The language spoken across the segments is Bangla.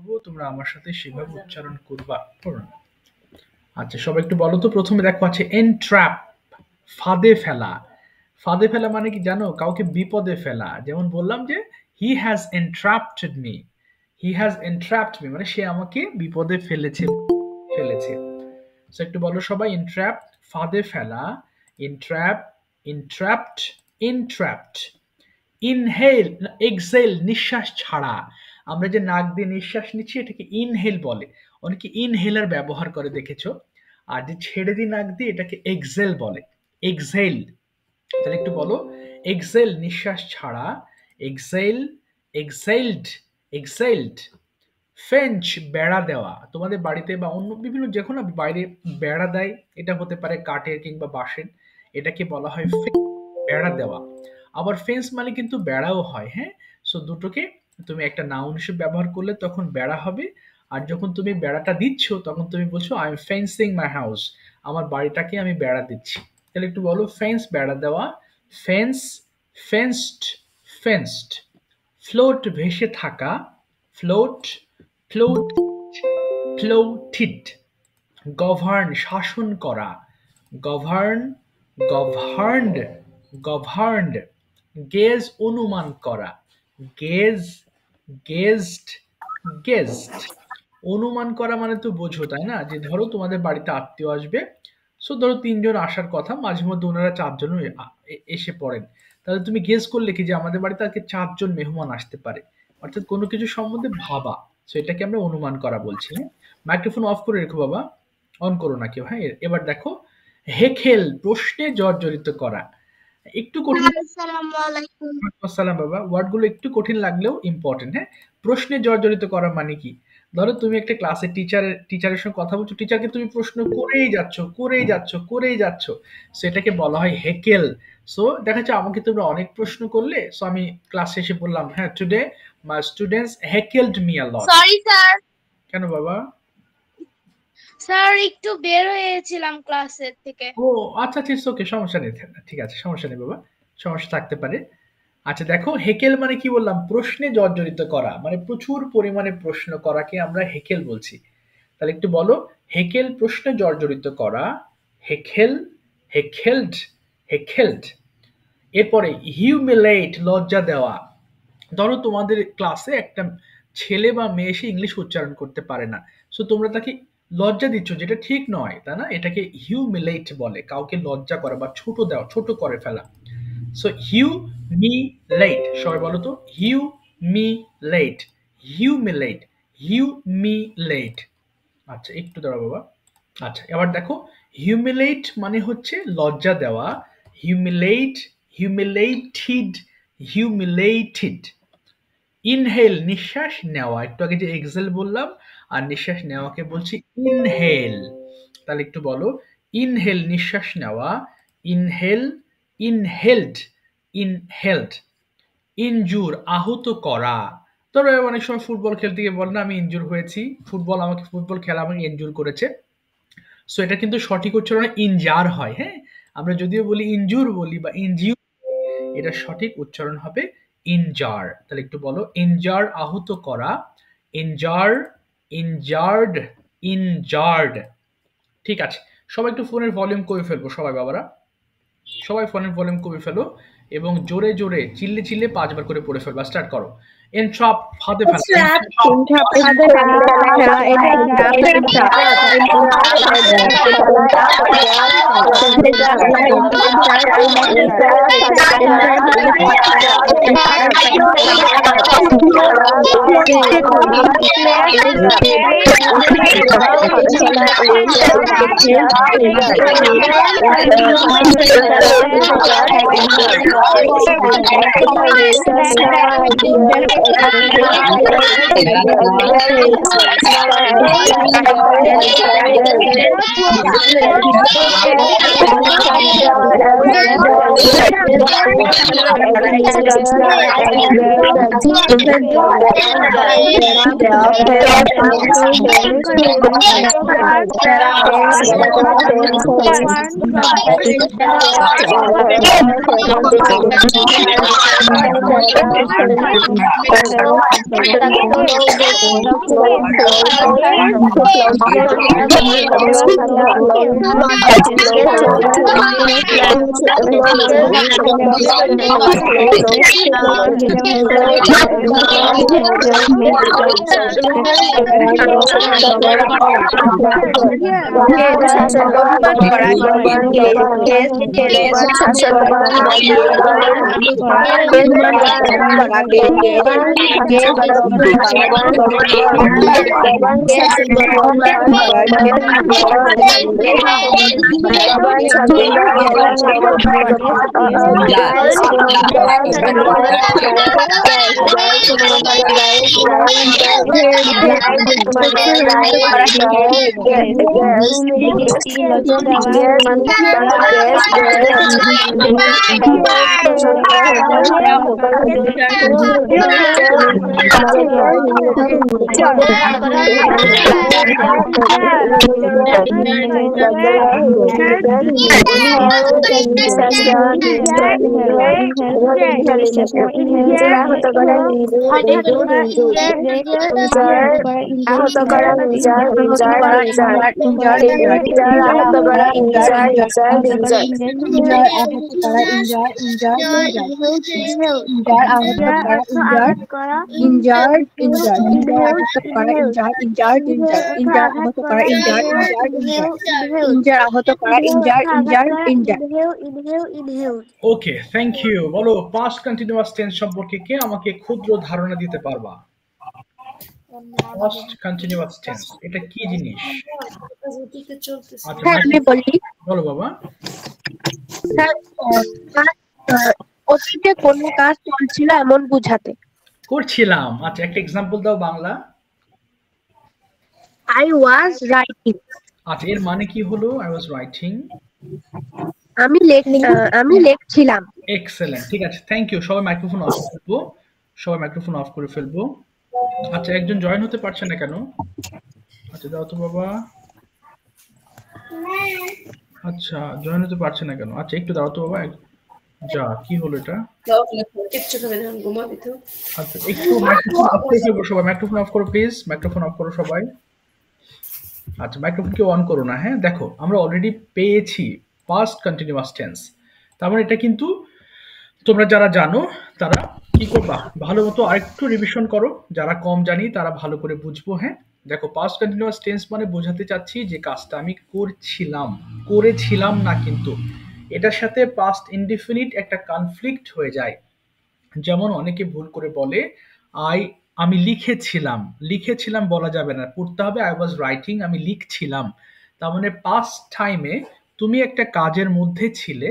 করব তোমরা আমার সাথে সেভাবে উচ্চারণ করবা। আচ্ছা সবাই একটু বলো তো, প্রথমে দেখো আছে এনট্র্যাপ, ফাঁদে ফেলা। ফাঁদে ফেলা মানে কি জানো? কাউকে বিপদে ফেলা। যেমন বললাম যে he has entrapped me, he has entrapped me মানে সে আমাকে বিপদে ফেলেছে ফেলেছে। সো একটু বলো সবাই, এনট্র্যাপ ফাঁদে ফেলা, এনট্র্যাপ, এনট্র্যাপড, এনট্র্যাপড। ইনহেল, এক্সহেল নিঃশ্বাস ছাড়া। আমরা যে নাক দিয়ে নিঃশ্বাস নিচ্ছি এটাকে ইনহেল বলে, অনেকে ইনহেলার ব্যবহার করে দেখেছো। আর যে ছেড়ে দিই নাক দিয়ে এটাকে এক্সহেল বলে, এক্সহেল। তাহলে একটু বলো, এক্সহেল নিঃশ্বাস ছাড়া, এক্সহেল, এক্সহেলড, এক্সহেলড। ফেঞ্চ বেড়া দেওয়া, তোমাদের বাড়িতে বা অন্য বিভিন্ন যে কোনো বাইরে বেড়া দেয়, এটা হতে পারে কাঠের কিংবা বাঁশের, এটাকে বলা হয় বেড়া দেওয়া। আবার ফেন্স মানে কিন্তু বেড়াও হয়, হ্যাঁ। সো দুটোকে তুমি একটা নাউন হিসেবে ব্যবহার করলে তখন বেড়া হবে, আর যখন তুমি বেড়াটা দিচ্ছ তখন তুমি বলছো I am fencing my house, আমার বাড়িটাকে আমি বেড়া দিচ্ছি। তাহলে একটু বলো, ফেন্স বেড়া দেওয়া, ফেন্স, ফেন্সড, ফেন্সড। ফ্লোট ভেসে থাকা, ফ্লোট, ফ্লোট, ফ্লোটিড। গভর্ন শাসন করা, গভর্ন, গভর্নড, গভর্নড। গেজ অনুমান করা, গেজ, গেজড, গেজড। অনুমান করা মানে তো বোঝো তাই না, যে ধরো তোমাদের বাড়িতে আত্মীয় আসবে, সো ধরো ৩ জন আসার কথা, মাঝে মধ্যে ওনারা ৪ জনও এসে পড়েন, তাহলে তুমি গেস করলে কি যে আমাদের বাড়িতে আজকে ৪ জন মেহমান আসতে পারে, অর্থাৎ কোনো কিছু সম্বন্ধে ভাবা। সো এটাকে আমরা অনুমান করা বলছি, হ্যাঁ। মাইক্রোফোন অফ করে রেখো বাবা, অন করো না কেউ, হ্যাঁ। এবার দেখো, হেখেল প্রশ্নে জর্জরিত করা। একটু কঠিন, আসসালামু আলাইকুম। আসসালাম বাবা, ওয়ার্ডগুলো একটু কঠিন লাগলেও ইম্পর্টেন্ট, হ্যাঁ। প্রশ্নে জর্জরিত করা মানে কি? ধরো তুমি একটা ক্লাসে টিচারের সঙ্গে কথা বলছো, টিচারকে তুমি প্রশ্ন করেই যাচ্ছ, করেই যাচ্ছ, করেই যাচ্ছ, সেটাকে বলা হয় হেকেল। সো দেখা যাচ্ছে আমাকে তোমরা অনেক প্রশ্ন করলে, সো আমি ক্লাস শেষে বললাম, হ্যাঁ today my students heckled me a lot. Sorry sir. কেন বাবা? স্যার একটু বের হয়েছিলাম ক্লাসের থেকে। ও আচ্ছা আচ্ছা, ওকে, সমস্যা নেই, ঠিক আছে, সমস্যা নেই বাবা, সমস্যা থাকতে পারে। আচ্ছা দেখো, হেকেল মানে কি বললাম? প্রশ্নে জর্জরিত করা, মানে প্রচুর পরিমাণে প্রশ্ন করাকে আমরা হেকেল বলছি। তাহলে একটু বলো, হেকেল প্রশ্নে জর্জরিত করা, হেকেল, হেকেলড, হেকেলড। এরপরে হিউমিলেট লজ্জা দেওয়া। ধরো তোমাদের ক্লাসে একটা ছেলে বা মেয়ে এসে ইংলিশ উচ্চারণ করতে পারে না, সো তোমরা তাকে লজ্জা দিচ্ছ, যেটা ঠিক নয় তাই না, এটাকে হিউমিলেট বলে, কাউকে লজ্জা করা বা ছোট দেওয়া, ছোট করে ফেলা। সো হিউমিলেট, সবাই বলো তো, হিউমিলেট, হিউমিলেট, হিউমিলেট। আচ্ছা একটু দাঁড়াও বাবা। আচ্ছা এবার দেখো, হিউমিলেট মানে হচ্ছে লজ্জা দেওয়া, হিউমিলেট, হিউমিলেটেড, হিউমিলেটেড। ইনহেল নিঃশ্বাস নেওয়া, একটু আগে যে এক্সেল বললাম, আর নিঃশ্বাস নেওয়াকে বলছি ইনহেল। তাহলে একটু বলো, ইনহেল নিঃশ্বাস নেওয়া, ইনহেল, ইনহেলড, ইনহেলড। ইনজুর আহত করা। ধরো অনেক সময় ফুটবল খেলতে গিয়ে বলে না আমি ইনজুর হয়েছি, ফুটবল খেলা আমাকে ইনজুর করেছে। সো এটা কিন্তু সঠিক উচ্চারণে ইনজার হয়, হ্যাঁ। আমরা যদিও বলি ইনজুর বলি বা ইনজিউ, এটা সঠিক উচ্চারণ হবে ইনজার। তাহলে একটু বলো, ইনজার আহত করা, ইনজার, ইনজার্ড, ইনজার্ড। ঠিক আছে, সবাই একটু ফোনের ভলিউম কমে ফেলবো, সবাই বাবারা, সবাই ফোনের ভলিউম কমে ফেলো এবং জোরে জোরে চিল্লে চিল্লে 5 বার করে পড়ে ফেলবা। স্টার্ট করো। এনট্রাপ ফাঁদে ফেলা, ওকে, থ্যাংক ইউ। বলো পাস্ট কন্টিনিউয়াস টেন্স সম্পর্কে কে আমাকে ক্ষুদ্র ধারণা দিতে পারবা? পাস্ট কন্টিনিউয়াস টেন্স এটা কি জিনিস? আচ্ছা আমি বলি। বলো বাবা। অতীতে কোন কাজ চলছিল এমন বুঝাতে। করছিলাম। আচ্ছা একটা এক্সাম্পল দাও বাংলা। I was writing. আচ্ছা এর মানে কি হলো? I was writing. আমি লিখছিলাম। এক্সেলেন্ট, ঠিক আছে, থ্যাংক ইউ। সবাই মাইক্রোফোন অফ করবো, সবাই মাইক্রোফোন অফ করে ফেলবো। আচ্ছা একজন জয়েন হতে পারছে না কেন? আচ্ছা দাও তো বাবা। আচ্ছা জয়েন হতে পারছে না কেন? আচ্ছা একটু দাও তো বাবা। যা কি হলো এটা? আচ্ছা একটু মাইক্রোফোন অফ করে ফেলবো সবাই। মাইক্রোফোন অফ করো প্লিজ, মাইক্রোফোন অফ করো সবাই। আচ্ছা মাইক্রোফোন কেউ অন করো না। হ্যাঁ দেখো আমরা অলরেডি পেয়েছি পাস্ট কন্টিনিউয়াস টেন্স। তার মানে এটা কিন্তু তোমরা যারা জানো তারা কি করবা, ভালো মতো আরেকটু রিভিশন করো। যারা কম জানি তারা ভালো করে বুঝবো। হ্যাঁ দেখো পাস্ট কন্টিনিউয়াস টেন্স মানে বোঝাতে চাচ্ছি যে কাজটা আমি করেছিলাম না, কিন্তু এটার সাথে পাস্ট ইনডিফিনিট একটা কনফ্লিক্ট হয়ে যায়। যেমন অনেকে ভুল করে বলে আমি লিখেছিলাম বলা যাবে না, পড়তে হবে আই ওয়াজ রাইটিং, আমি লিখছিলাম। তার মানে পাস্ট টাইমে তুমি একটা কাজের মধ্যে ছিলে,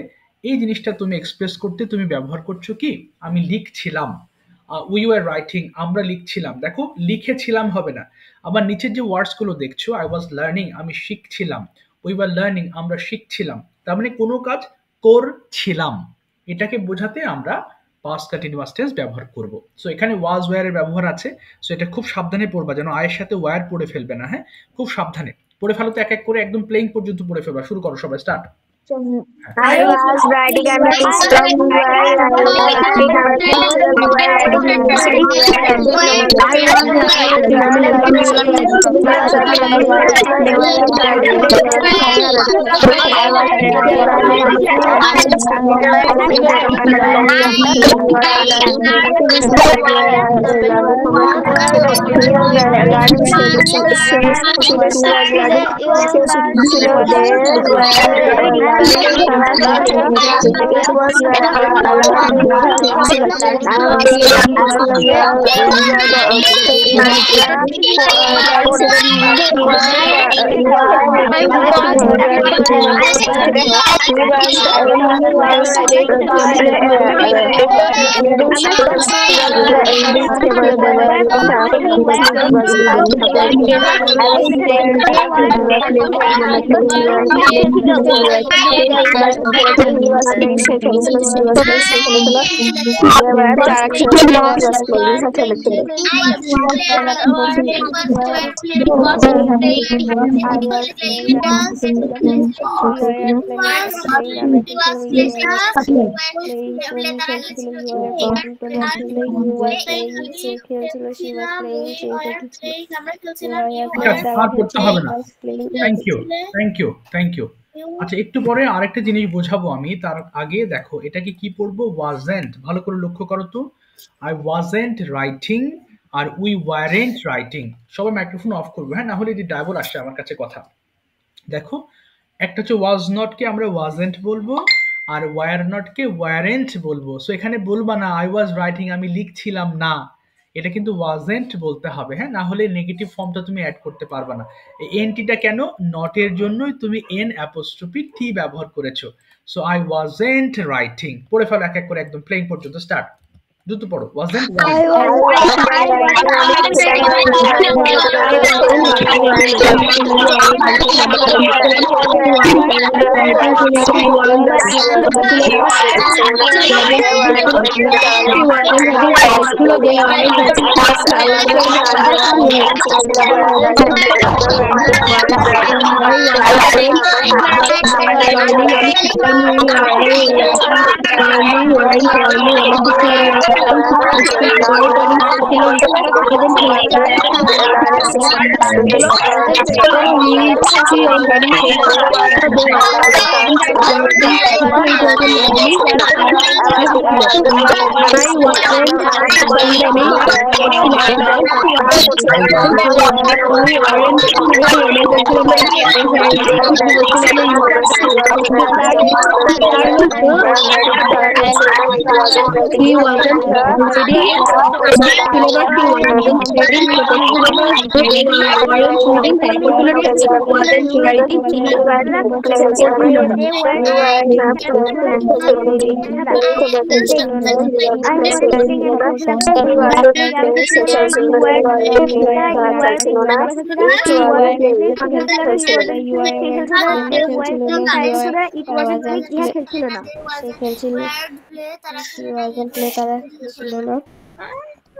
এই জিনিসটা তুমি এক্সপ্রেস করতে তুমি ব্যবহার করছো কি আমি লিখছিলাম। উই ওয়ার রাইটিং, আমরা লিখছিলাম। দেখো লিখেছিলাম হবে না। আবার নিচের যে ওয়ার্ডসগুলো দেখছো, আই ওয়াজ লার্নিং, আমি শিখছিলাম। উই ওয়ার লার্নিং, আমরা শিখছিলাম। তার মানে কোনো কাজ করছিলাম, এটাকে বোঝাতে আমরা পাস্ট কন্টিনিউয়াস টেন্স ব্যবহার করব। সো এখানে ওয়াজ ওয়্যার এর ব্যবহার আছে। সো এটা খুব সাবধানে পড়বা, যেন আয়ের সাথে ওয়্যার পড়ে ফেলবে না। হ্যাঁ খুব সাবধানে পড়ে ফেলো তো, এক এক করে একদম প্লেইং পর্যন্ত পড়ে ফেলবা। শুরু করো সবাই, start. I was riding on a system. ঠিক আছে, আর করতে হবে না। Thank you, thank you, thank you. আচ্ছা, একটু পরে আরেকটা জিনিস বোঝাবো আমি, তার আগে দেখো এটাকে কি পড়বো, ওয়াজেন্ট। ভালো করে লক্ষ্য করো তো, আই ওয়াজেন্ট রাইটিং আর উই ওয়ারেন্ট রাইটিং। সবাই মাইক্রোফোন অফ করবে, হ্যাঁ, না হলে এটি ডায়বল আসছে আমার কাছে কথা। দেখো, একটা হচ্ছে ওয়াজ নট কে আমরা ওয়াজেন্ট বলবো, আর ওয়ার নট কে ওয়ারেন্ট বলবো। সো এখানে বলবা না আই ওয়াজ রাইটিং, আমি লিখছিলাম না, এটা কিন্তু ওয়াজেন্ট বলতে হবে, হ্যাঁ, না হলে নেগেটিভ ফর্মটা তুমি অ্যাড করতে পারবে না। এই এনটিটা কেন, নট এর জন্যই তুমি এন অ্যাপোস্ট্রফি টি ব্যবহার করেছো। So I wasn't writing. পড়ে ফেলো এক এক করে, একদম প্লেইং পর্যন্ত স্টার্ট। দ্রুত পড়ো, ওয়াজেন্ট।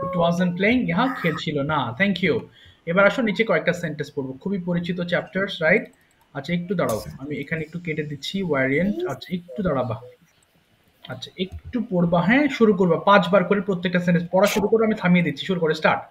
It wasn't playing, यहाँ খেলছিল না। Thank you. এবার আসো নিচে কয়েকটা সেন্টেন্স পড়বো, খুবই পরিচিত চ্যাপ্টার্স, রাইট? আচ্ছা, একটু দাঁড়াও, আমি এখানে একটু কেটে দিচ্ছি ওয়ারিয়েন্ট। আচ্ছা, একটু দাঁড়াবা, আচ্ছা একটু পড়বা, হ্যাঁ, শুরু করবা 5 বার করে প্রত্যেকটা সেন্টেন্স পড়া শুরু করো, আমি থামিয়ে দিচ্ছি, শুরু করে start.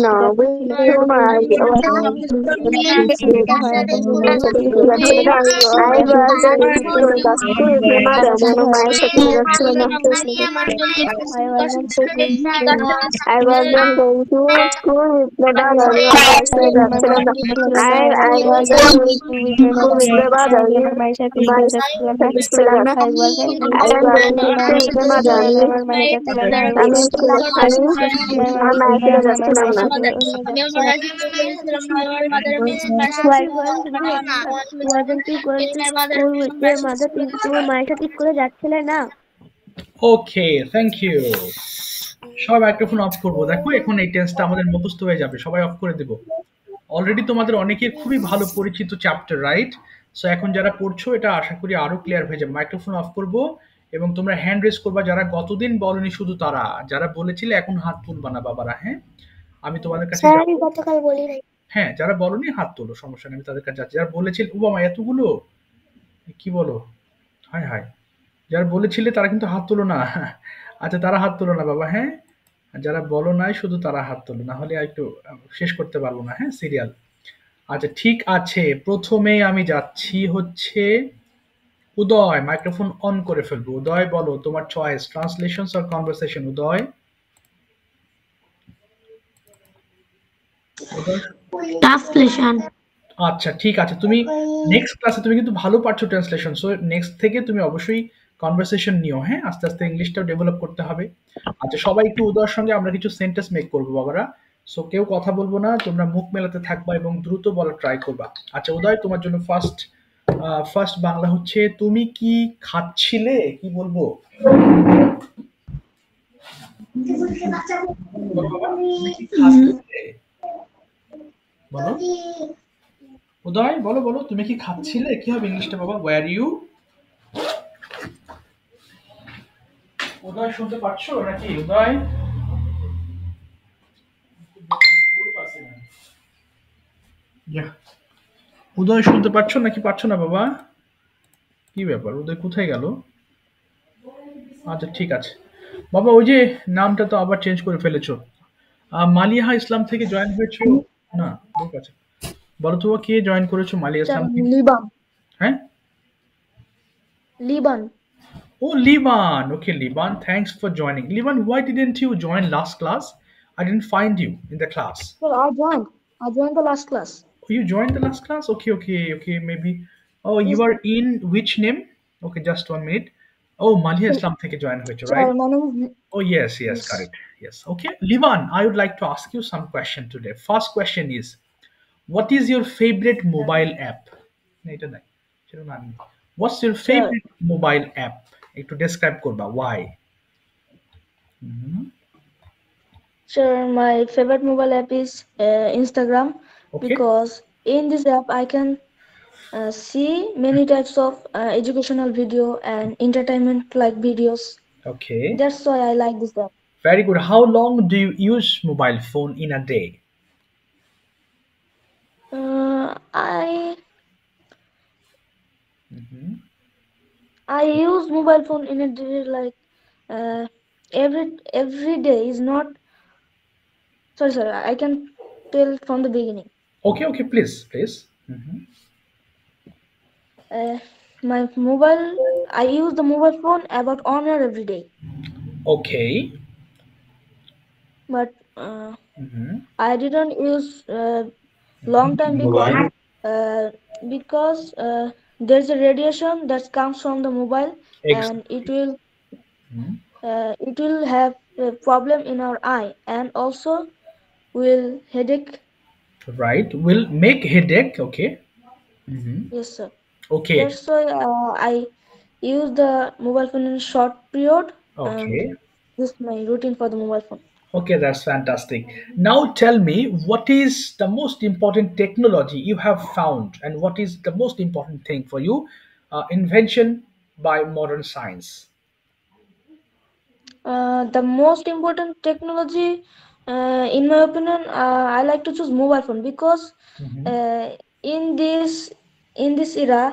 No, we do my I was not going to school with my brother. I was going to school with my brother. আমি আমার মাদারকে বলেছিলাম my mother means my Why শাশুড়ি weren't মা you না wasn't you going in to my mother school means with my your mother? শাশুড়ি তুমি তোমার মায়ের সাথে স্কুলে যাচ্ছিলে না? ওকে, থ্যাংক ইউ। সবাই মাইক্রোফোন অফ করবো। দেখো এখন এই টেন্সটা আমাদের মুখস্থ হয়ে যাবে, সবাই অফ করে দেবো। অলরেডি তোমাদের অনেকের খুবই ভালো পরিচিত চ্যাপ্টার, রাইট? সো এখন যারা পড়ছো এটা আশা করি আরো ক্লিয়ার হয়ে যাবে। মাইক্রোফোন অফ করবো এবং তোমরা হ্যান্ড রেজ করবা যারা গতদিন বলনি, শুধু তারা যারা বলেছিলে এখন হাত তুলবা না বাবারা। হ্যাঁ, আমি তোমাদের কাছে স্যার আমি যাবো। গতকাল বলি নাই হ্যাঁ, যারা বলনি হাত তোলো, সমস্যা নেই, আমি তাদের কাছে যাচ্ছি। যারা বলেছিল ও বাবা এতগুলো কি বলো, হায় হায়, যারা বলেছিলে তারা কিন্তু হাত তোলো না। আচ্ছা, তারা হাত তোলো না বাবা। হ্যাঁ, যারা বলো নাই শুধু তারা হাত তোলো, না হলে একটু শেষ করতে পারবো না। হ্যাঁ, সিরিয়াল। আচ্ছা ঠিক আছে, প্রথমে আমি যাচ্ছি হচ্ছে উদয়। মাইক্রোফোন অন করে ফেলবো। উদয় বলো তোমার choice, translations or conversation. Uday, Uday. Translation আচ্ছা ঠিক আছে, তুমি নেক্সট ক্লাসে তুমি কিন্তু ভালো পারছো ট্রান্সলেশন, সো নেক্সট থেকে তুমি অবশ্যই কনভারসেশন নিও। হ্যাঁ, আস্তে আস্তে ইংলিশটাও ডেভেলপ করতে হবে। আচ্ছা সবাই একটু উদয়ের সঙ্গে আমরা কিছু সেন্টেন্স মেক করবো বাবারা। সো কেউ কথা বলবো না, তোমরা মুখ মেলাতে থাকবা এবং দ্রুত বলার ট্রাই করবা। আচ্ছা উদয়, তোমার জন্য ফার্স্ট বাংলা হচ্ছে তুমি কি খাচ্ছিলে, কি বলবো? বলো বাবা, তুমি কি খাচ্ছিলে? বলো উদয়, বলো বলো, তুমি কি খাচ্ছিলে, কি হবে ইংলিশটা বাবা? Wire you? উদয় শুনতে পাচ্ছো নাকি উদয়? Yeah. উদয় শুনতে পাচ্ছ নাকি পাচ্ছ না বাবা? কি ব্যাপার, উদয় কোথায় গেল? আচ্ছা ঠিক আছে বাবা, ওই যে নামটা তো আবার চেঞ্জ করে ফেলেছো। মালিহা ইসলাম থেকে জয়েন হয়েছো? না, ঠিক আছে, বলো তো কে জয়েন করেছো মালিহা ইসলাম থেকে? লিবান হ্যাঁ, লিবান ও Liban. Okay Liban, thanks for joining. Liban, why didn't you join last class? I didn't find you in the class. Well, I joined the last class. Oh, you joined the last class? Okay, okay, okay, maybe. Oh, you are in which name? Okay, just 1 minute. Oh, Malia Islam থেকে join হয়েছে, right? My name is Oh, yes, yes, correct. Yes. Okay. Livan, I would like to ask you some question today. First question is, what is your favorite mobile app? না, এটা নাই, সেটা না আমি। What's your favorite mobile app? একটু describe করবা, why? Sure, my favorite mobile app is Instagram Okay. because in this app I can see many types of educational video and entertainment like videos. Okay. That's why I like this app. Very good. How long do you use mobile phone in a day? I use mobile phone in a day like every day is not. Sorry, I can tell from the beginning. Okay, okay, please. My mobile, I use the mobile phone about 1 hour every day. Okay. But I didn't use long time because there's a radiation that comes from the mobile and it will have a problem in our eye and also will headache. Right, will make headache. Okay. Yes, sir. Okay. That's why I use the mobile phone in a short period. Okay. This is my routine for the mobile phone. Okay, that's fantastic. Now tell me, what is the most important technology you have found and what is the most important thing for you, invention by modern science? The most important technology, in my opinion, I like to choose mobile phone because in this era,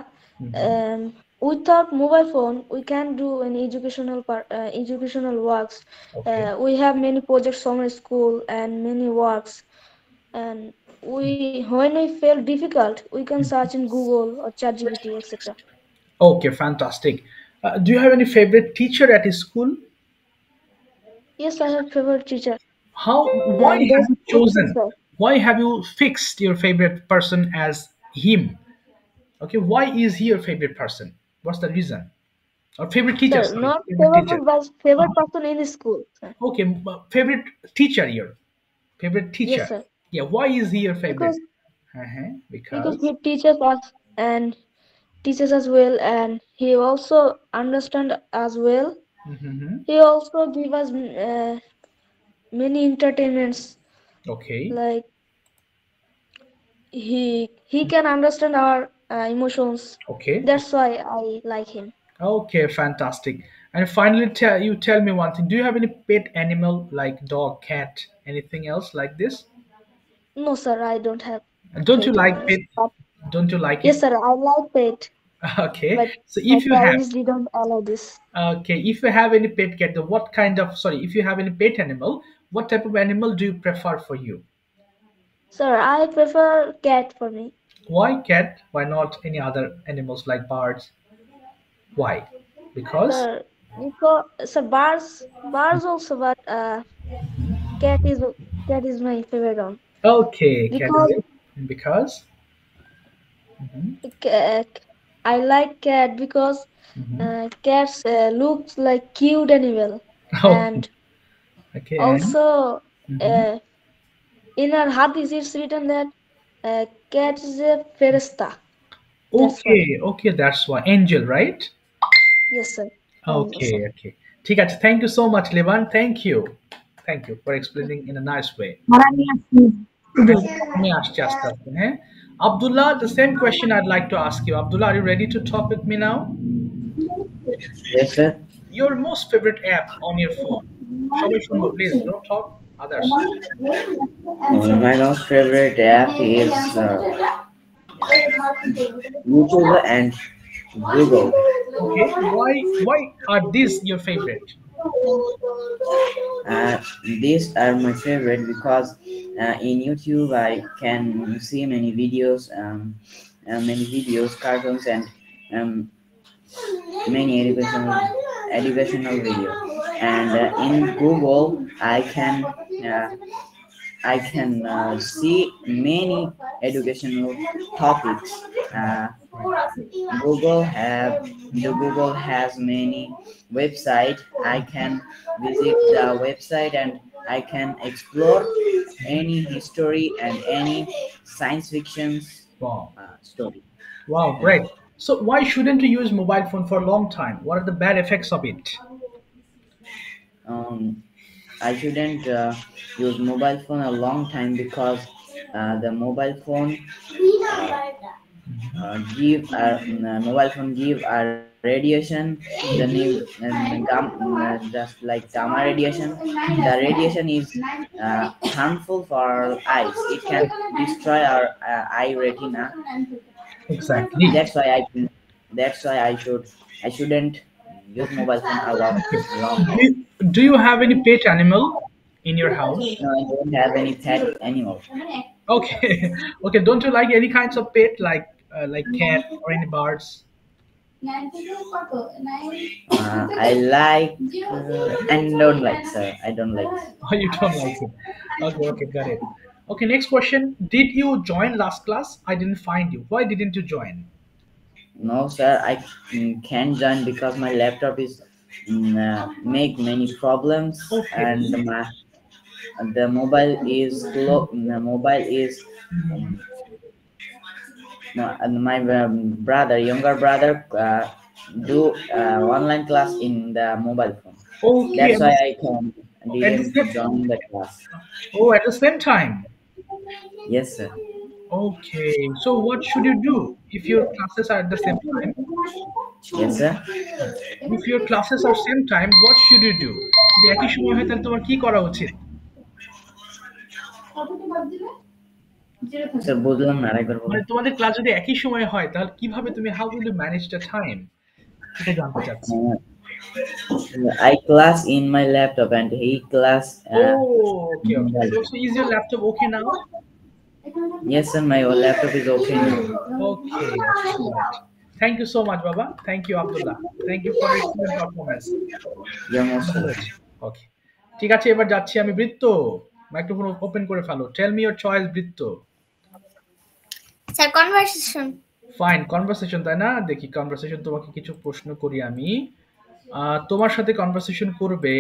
without mobile phone, we can't do any educational works. Okay. We have many projects from our school and many works, and when we feel difficult, we can search in Google or ChatGPT, etc. Okay, fantastic. Do you have any favorite teacher at school? Yes, I have favorite teacher. Why have you chosen? Why have you fixed your favorite person as him? Okay, why is he your favorite person? What's the reason? Or favorite teacher? Sir, sorry, not favorite teacher. favorite person in the school. Sir. Okay, favorite teacher here. Favorite teacher? Yes, sir. Yeah, why is he your favorite? Because Because he teaches us and teaches us well, and he also understand us well. mm-hmm. He also give us many entertainments, Okay, like he can understand our emotions. okay, That's why I like him. okay, fantastic. And finally, tell me one thing. Do you have any pet animal like dog, cat, anything else like this? No, sir, I don't have And don't you pet like animals. pet? But Don't you like yes, it? sir, I like pet, Okay. but So my if you have, parents didn't allow this. okay, if you have any pet cat, then what kind of, sorry, if you have any pet animal, what type of animal do you prefer for you? Sir, I prefer cat for me. Why cat? Why not any other animals like birds? Why? Because? Sir, because sir, bars also, but cat is cat is my favorite one Okay, cat is because it? Because? Hmm. ca- I like cat because Hmm. cats looks like cute animal, Okay, and okay, and? also Hmm. uh, in our hadith it's written that cat is a ferista. That's why. Okay, okay, that's why. Angel, right? Yes, sir. And Okay, sir. okay. ঠিক আছে. Thank you so much, Levan. Thank you. Thank you for explaining in a nice way. হ্যাঁ, আমি আসছি আস্তে আস্তে, হ্যাঁ? Abdullah, the same question I'd like to ask you. Abdullah, are you ready to talk with me now? Yes, sir. Your most favorite app on your phone? সবাই শুনবো, please. Don't talk others. My most favorite app is YouTube and Google. Okay, why are these your favorite? These are my favorite because in YouTube I can see many videos, cartoons, and um, many educational videos. And in Google I can see many educational topics. Uh, Google has many website. I can visit the website and I can explore any history and any science fiction Wow. story. Wow, Yeah. great. So why shouldn't you use mobile phone for a long time? What are the bad effects of it? Um, I shouldn't use mobile phone a long time because the mobile phone give a radiation, the new just like gamma radiation. The radiation is harmful for our eyes. It can destroy our eye retina. Exactly. That's why I shouldn't use mobile phone a lot Okay. long Do time. you, do you have any pet animal in your house? No, I don't have any pet anymore. Okay. Okay. Don't you like any kinds of pet like cat or any birds? I like and don't like, sir. I don't like. Oh, you don't like it. Okay. Okay. Got it. Okay. Next question. Did you join last class? I didn't find you. Why didn't you join? No, sir. I can't join because my laptop is make many problems Okay. and the mobile is slow. The mobile is um, no, and my younger brother, do online class in the mobile phone. Okay. That's why I At the didn't same, join the class. oh, at the same time. Yes, sir. Okay. So what should you do if your classes are at the same time? Yes, sir. If your classes are same time, what should you do? যদি একই সময় হয় তাহলে তোমার কি করা উচিত? স্যার বুঝলাম না, আরেকবার মানে বলুন। তোমাদের ক্লাস যদি একই সময়ে হয় তাহলে কিভাবে তুমি how will you manage the time? এটা জানতে চাচ্ছি। I class in my laptop and he class Oh, okay, in okay. mobile So, phone. so is your laptop okay now? Yes, sir. My laptop is okay now. Okay, okay, got it. Thank you so much, Baba. Thank you, Abdullah. Thank you for your excellent performance. You're most ভালো welcome. হয়েছে। Okay. ঠিক আছে, এবার যাচ্ছি আমি বৃত্ত। মাইক্রোফোন ওপেন করে ফেলো। Tell me your choice, বৃত্ত। Sir, conversation. ফাইন, কনভারসেশন তাই না? দেখি কনভারসেশন তোমাকে কিছু প্রশ্ন করি আমি। তোমার সাথে কনভারসেশন করবে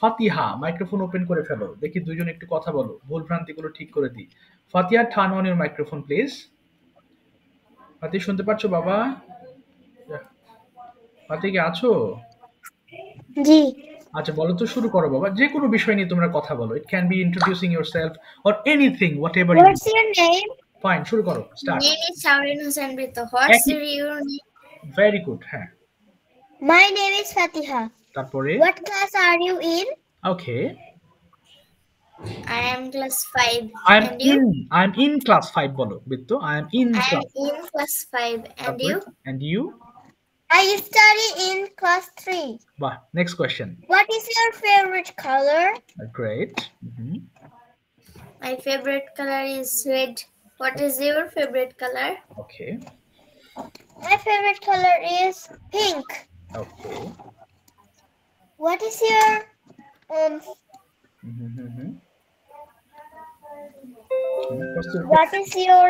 ফাতিহা। মাইক্রোফোন ওপেন করে ফেলো, দেখি দুজন একটু কথা বলো, ভুল ভ্রান্তিগুলো ঠিক করে দিই। Fatiha, turn on your microphone please. Fati শুনতে পাচ্ছো বাবা? ফাতি কি আছো? জি। আচ্ছা বলো তো, শুরু করো বাবা, যে কোনো বিষয় নিয়ে তোমরা কথা বলো। It can be introducing yourself or anything, whatever you. What's your name? ফাইন, শুরু করো, start. Name is Shaurin Hussain Brito. What's your name? Very good, হ্যাঁ। My name is Fatiha. তারপরে What class are you in? Okay, I am class 5. I am And you? In class 5 বলো বৃত্ত। I am in I am class. in class 5. And you? And you? I study in class 3. বাহ, next question. What is your favorite color? Great. My favorite color is red. What is your favorite color? Okay My favorite color is pink. Okay. What is your what is your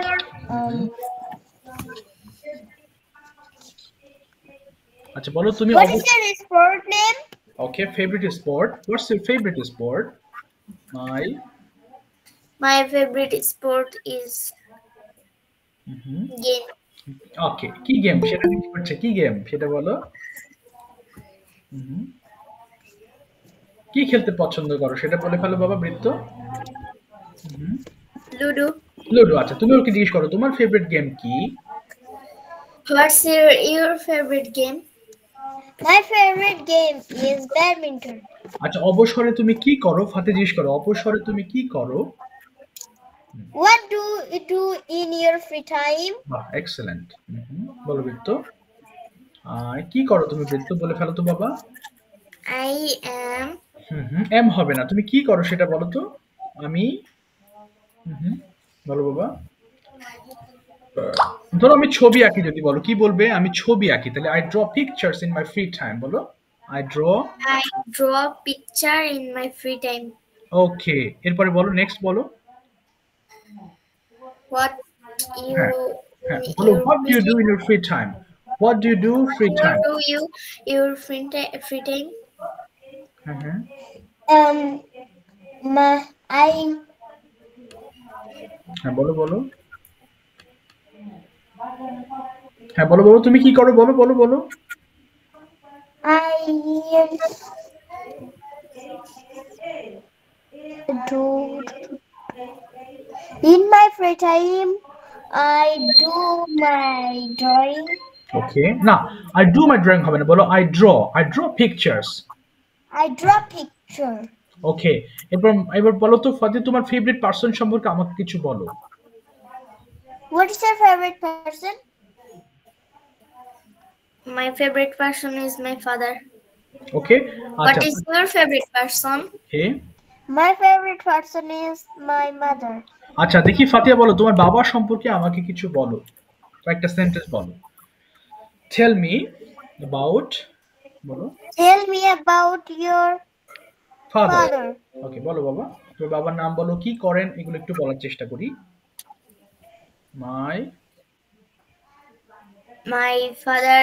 আচ্ছা বলো তুমি। what is your sport name? Okay, favourite sport. What's your favourite sport? My favorite sport is game. ওকে, কি গেম সেটা কি করছে? কি গেম সেটা বলো। কি খেলতে পছন্দ করো সেটা বলে ফেলো বাবা বৃত্ত। Ludo. লুডো। আচ্ছা তুমি ওকে জিজ্ঞেস করো তোমার ফেভারিট গেম কি। What's your favorite game? My favorite game is badminton. আচ্ছা অবসরে তুমি কি করো? ফাতে জিজ্ঞেস করো অবসরে তুমি কি করো। What do you do in your free time? বাহ, এক্সেলেন্ট। বলো বৃত্ত, কি করো তুমি বৃত্ত বলে ফেলো তো বাবা। I am এম হবে না, তুমি কি করো সেটা বলো তো। আমি বলো বাবা। ধরো আমি ছবি আঁকি, যদি বলো কি বলবে? আমি ছবি আঁকি, তাহলে I draw pictures in my free time. বলো I draw picture in my free time. Okay, এরপরে বলো, নেক্সট বলো। What you হ্যাঁ বলো, what do you do in your free time? What do you do free time? do you your free time? I হ্যাঁ বলো বলো। হ্যাঁ বলো বলো, তুমি কি করো? বলো বলো বলো। I do in my free time. I do my drawing. ওকে, না আই ডু মাই ড্রয়িং হবে না, বলো I draw pictures. I draw picture. ওকে, এবার বলো তো ফাতি, তোমার ফেভারিট পারসন সম্পর্কে আমাকে কিছু বলো। What is your favorite person? My favorite person is my father. Okay What আচ্ছা is your favorite person? Okay My favorite person is my mother. আচ্ছা দেখি ফাতিয়া বলো তোমার বাবা সম্পর্কে আমাকে কিছু বলো, একটা সেন্টেন্স বলো। টেল মি অ্যাবাউট, বলো। Tell me about your father. father. ওকে বলো বাবা, তোমার বাবার নাম বলো, কি করেন, এগুলো একটু বলার চেষ্টা করি। My father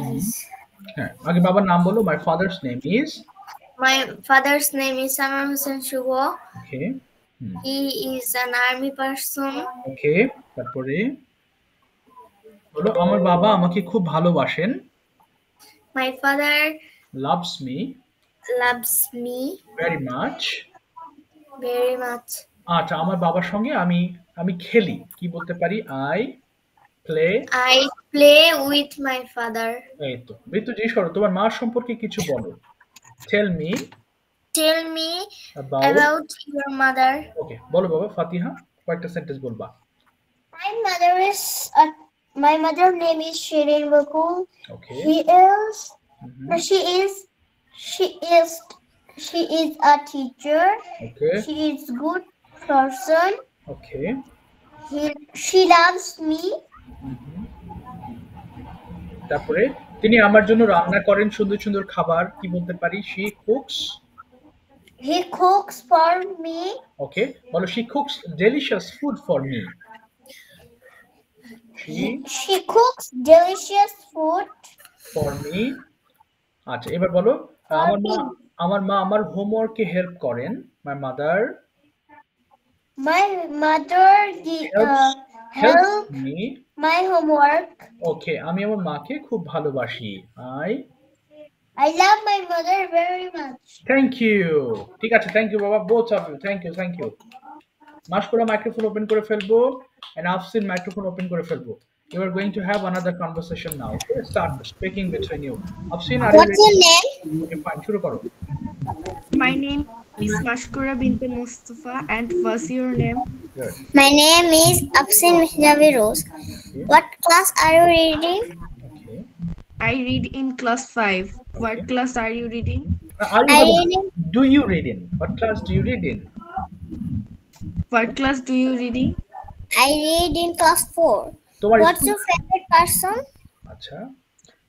is হ্যাঁ আগে বাবার নাম বলো। My father's name is. my father's name is Samar Hussain Shubho. Okay He is an army person. ওকে, তারপরে বলো আমার বাবা আমাকে খুব ভালোবাসেন। My father loves me loves me very much. very much. আচ্ছা আমার বাবার সঙ্গে আমি খেলি, কি বলতে পারি? I play. I play with my father. এই তো বৃত্ত, জিজ্ঞেস করো তোমার মা সম্পর্কে কিছু বলো। Tell me Tell me about. about your mother. Okay বলো বাবা ফাতিহা, কয়েকটা সেন্টেন্স বলবা। My mother name is Shirin Bakul. Okay She is a teacher. Okay She is good person. Okay She loves me. তারপরে তিনি আমার জন্য রান্না করেন সুন্দর সুন্দর খাবার, কি বলতে পারি? She cooks. He cooks for me. ওকে বলো she cooks delicious food for me. She cooks delicious food for me আচ্ছা এবার বলো আমার মা 14. আমার হোমওয়ার্কে হেল্প করেন। My mother My mother helps help me. my homework. ওকে, আমি আমার মাকে খুব ভালোবাসি। I love my mother very much. Thank you. ঠিক আছে, থ্যাংক ইউ বাবা, both of you, thank you. Mashkura microphone open করে ফেলবো, and আফসিন মাইক্রোফোন ওপেন করে ফেলবো। You are going to have another conversation now. Okay, start speaking between you. Afseen, are you What's ready? your name? Okay, fine, শুরু করো। My name is Mashkura Binte Mustafa, and what's your name? Good. My name is Afsin Mihjabi Rose. Okay. What class are you reading? Okay. I read in class 5. What class are you reading? Are I you read in do you read in? What class do you read in? What class do you reading? I read in class 4. তোমার What's school- your favorite person? আচ্ছা,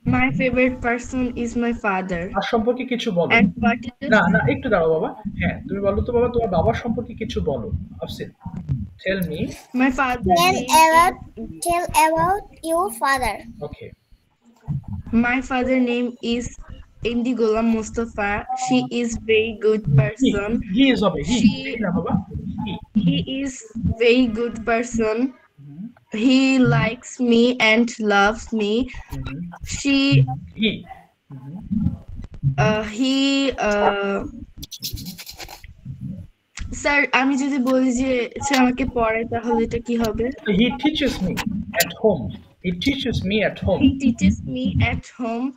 My favorite person is my father. তার সম্পর্কে কিছু বলো। And what is না না, একটু দাঁড়াও বাবা। হ্যাঁ, তুমি বলো তো বাবা, তোমার বাবার সম্পর্কে কিছু বলো। আফসিন, tell me. my father Tell about your father. Okay. My father name is Indi Ghulam Mustafa. She is very good person. He is হবে, he She- না বাবা, he. He is very good person. He likes me and loves me. Mhm. She He. he sir আমি যদি বলি যে সে আমাকে পড়ায় তাহলে এটা কি হবে? He teaches me at home. He teaches me at home. He teaches me at home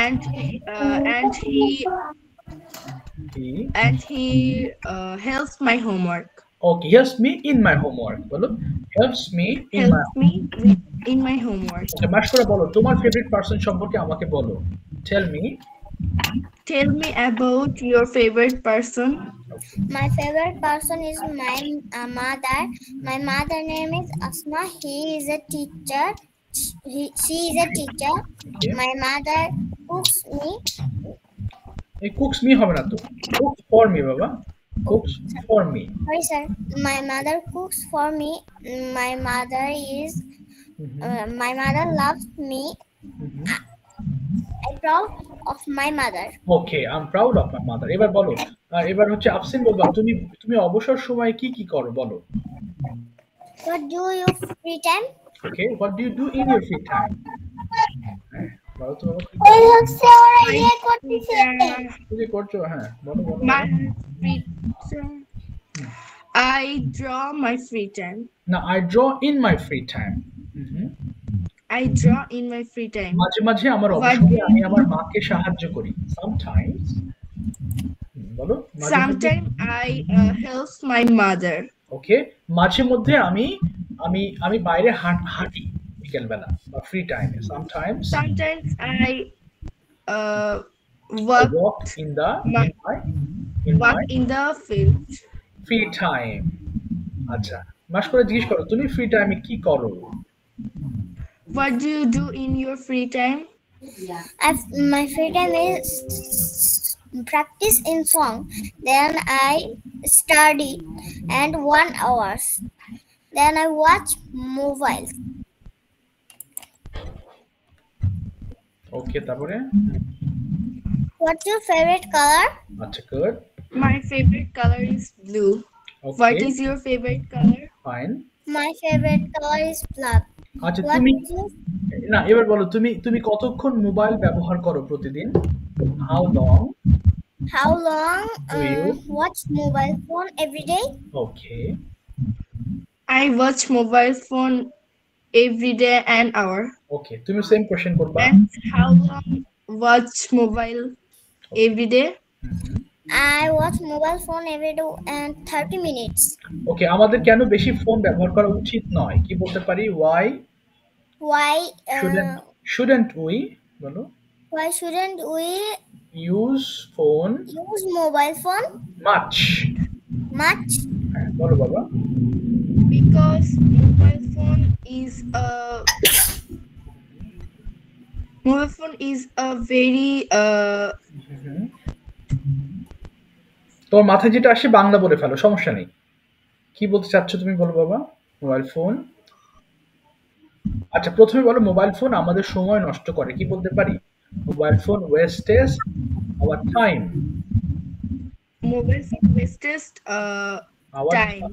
and he helps my homework. Okay, helps me in my homework. বলো, helps me in my. Helps me in my homework. Okay, Mashkura বলো, তোমার ফেভারিট পারসন সম্পর্কে আমাকে বলো। Tell me. Tell me about your favorite person. My favorite person is my mother. My mother name is Asma. He is a teacher. She is a teacher. Okay. My mother cooks me. এই cooks me হবে না তো, cooks for me বাবা, cooks for me. Sorry, sir. My mother cooks for me. My mother is. My mother loves me. I'm proud of my mother. Okay, I'm proud of my mother. এবার বলো, এবার হচ্ছে আফসিন বলবা, তুমি অবসর সময়ে কি কি করো বলো। What do you free time? Okay, what do you do in your free time? বলো তো বাবা, কি কি করছো? হ্যাঁ, বলো বলো। My free time. I draw my free time. না, I draw in my free time. I draw in my free time. মাঝে মাঝে আমার What অবসরে do আমি you আমার মাকে সাহায্য করি। Sometimes. বলো। মাঝে মাঝে- Sometimes I help my mother. Okay, মাঝে মধ্যে আমি বাইরে হাঁটি বিকেলবেলা বা ফ্রি টাইমে। Sometimes Sometimes I I walk walk in my in the field. Free time. আচ্ছা, মাস করে জিজ্ঞেস করো, তুমি ফ্রি টাইমে কি করো? What do you do in your free time? My free time is practice in song. Then I study and 1 hour. Then I watch mobile. ওকে, তারপরে What's your favorite color? আচ্ছা, good. My favorite color is blue. Okay, What is your favorite color? Fine. My favorite color is black. আচ্ছা, What তুমি is your না, এবার বলো, তুমি কতক্ষণ মোবাইল ব্যবহার করো প্রতিদিন? How long? How long Do you? watch mobile phone every day? Okay. I watch mobile phone every day an hour. Okay, তুমি সেম কোশ্চেন করবা। And how long watch mobile every day? I watch mobile phone every day and 30 minutes. ওকে, আমাদের কেন বেশি ফোন ব্যবহার করা উচিত নয়? কি বলতে পারি? Why Why shouldn't we বলো why shouldn't we use phone use mobile phone much? much? হ্যাঁ, বলো বাবা। Because mobile phone is a very তোমার মাথায় যেটা আসে বাংলা বলে ফেলো, সমস্যা নেই। কি বলতে চাচ্ছ তুমি, বলো বাবা। Mobile phone. আচ্ছা, প্রথমে বলো, মোবাইল ফোন আমাদের সময় নষ্ট করে। কি বলতে পারি? Mobile phone wastes our time. Mobile phone wastes Our time.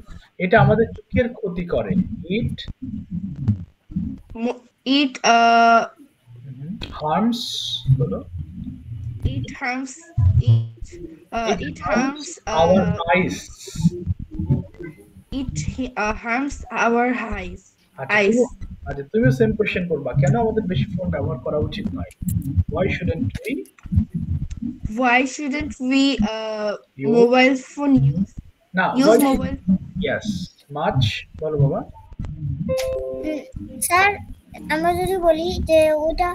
এটা আমাদের চোখের ক্ষতি করে। It It harms বলো it harms it harms our eyes. it harms our eyes. আচ্ছা তুমিও সেম কোশ্চেন করবা, কেন আমাদের বেশি ফোন ব্যবহার করা উচিত নয়? Why shouldn't we Use mobile phone না use mobile yes much বলো বাবা। স্যার আমরা যদি বলি যে ওটা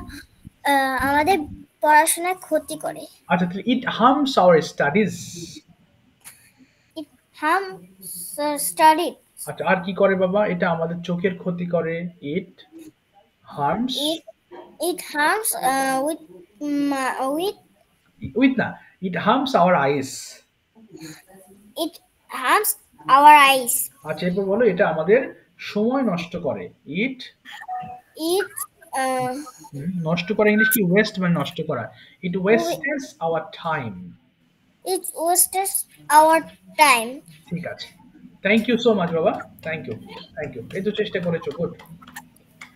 আমাদের পড়াশোনায় ক্ষতি করে। আচ্ছা it harms our studies. It harms study. আচ্ছা আর কি করে বাবা? এটা আমাদের চোখের ক্ষতি করে। It harms It harms with না it harms our eyes. It harms our eyes. আচ্ছা এরপর বলো এটা আমাদের সময় নষ্ট করে। It নষ্ট করে ইংলিশ কি? ওয়েস্ট মানে নষ্ট করা। It wastes our time. It wastes our time. ঠিক আছে, থ্যাংক ইউ সো মাচ বাবা, থ্যাংক ইউ এই তো চেষ্টা করেছো, গুড।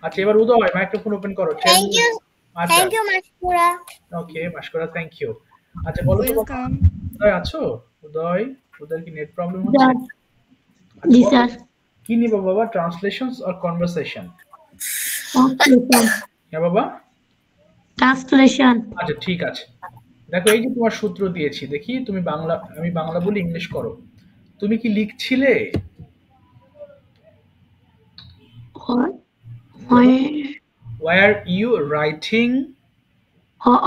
আচ্ছা এবার উদয় মাইক্রোফোন ওপেন করো। Thank you Mashkura. Okay Mashkura, thank you. আচ্ছা বলো তো উদয় আছো? উদয় কি নেট প্রবলেম হচ্ছে? জি স্যার। কি নিবা বাবা, ট্রান্সলেশনস অর কনভারসেশন? হ্যাঁ বাবা ট্রান্সলেশন। আচ্ছা ঠিক আছে, দেখো এই যে তোমার সূত্র দিয়েছি, দেখি তুমি বাংলা, আমি বাংলা বলি ইংলিশ করো। তুমি কি লিখছিলে? Were you writing?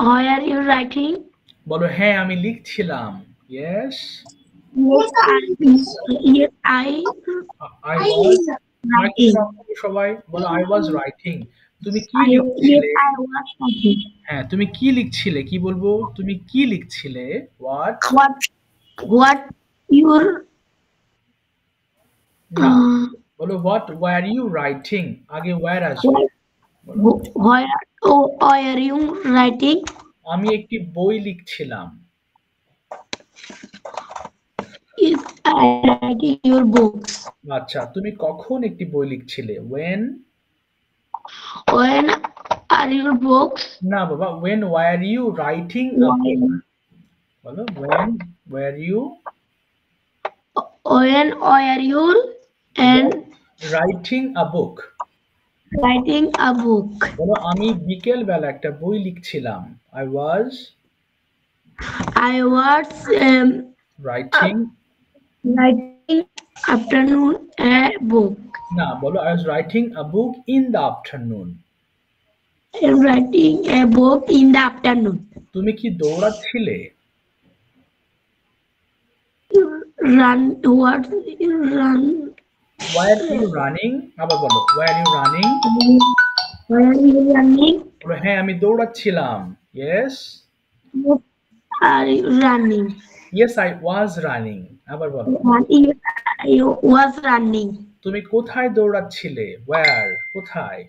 Were you writing? বলো হ্যাঁ আমি লিখছিলাম। Yes. Yes, I was writing. সবাই বলো I was writing. তুমি কি লিখছিলে? হ্যাঁ তুমি কি লিখছিলে? কি বলবো? তুমি কি লিখছিলে? What your বলো what were you writing? আগে where আসবে। were you writing? আমি একটি বই লিখছিলাম। Is I writing your books? আচ্ছা তুমি কখন একটি বই লিখছিলে? When are your books? না বাবা, when were you writing a book? বলো when were you and writing a book? বলো আমি বিকেল বেলা একটা বই লিখছিলাম। I was writing afternoon a book. না বলো I was writing a book in the afternoon. Writing a book in the afternoon. তুমি কি দৌড়াচ্ছিলে? Run. Were you running? আবার বলো were you running? বলো হ্যাঁ আমি দৌড়াচ্ছিলাম। Yes. Are you running? Yes I was running. আবার বলো I was running. তুমি কোথায় দৌড়াচ্ছিলে? Where কোথায়?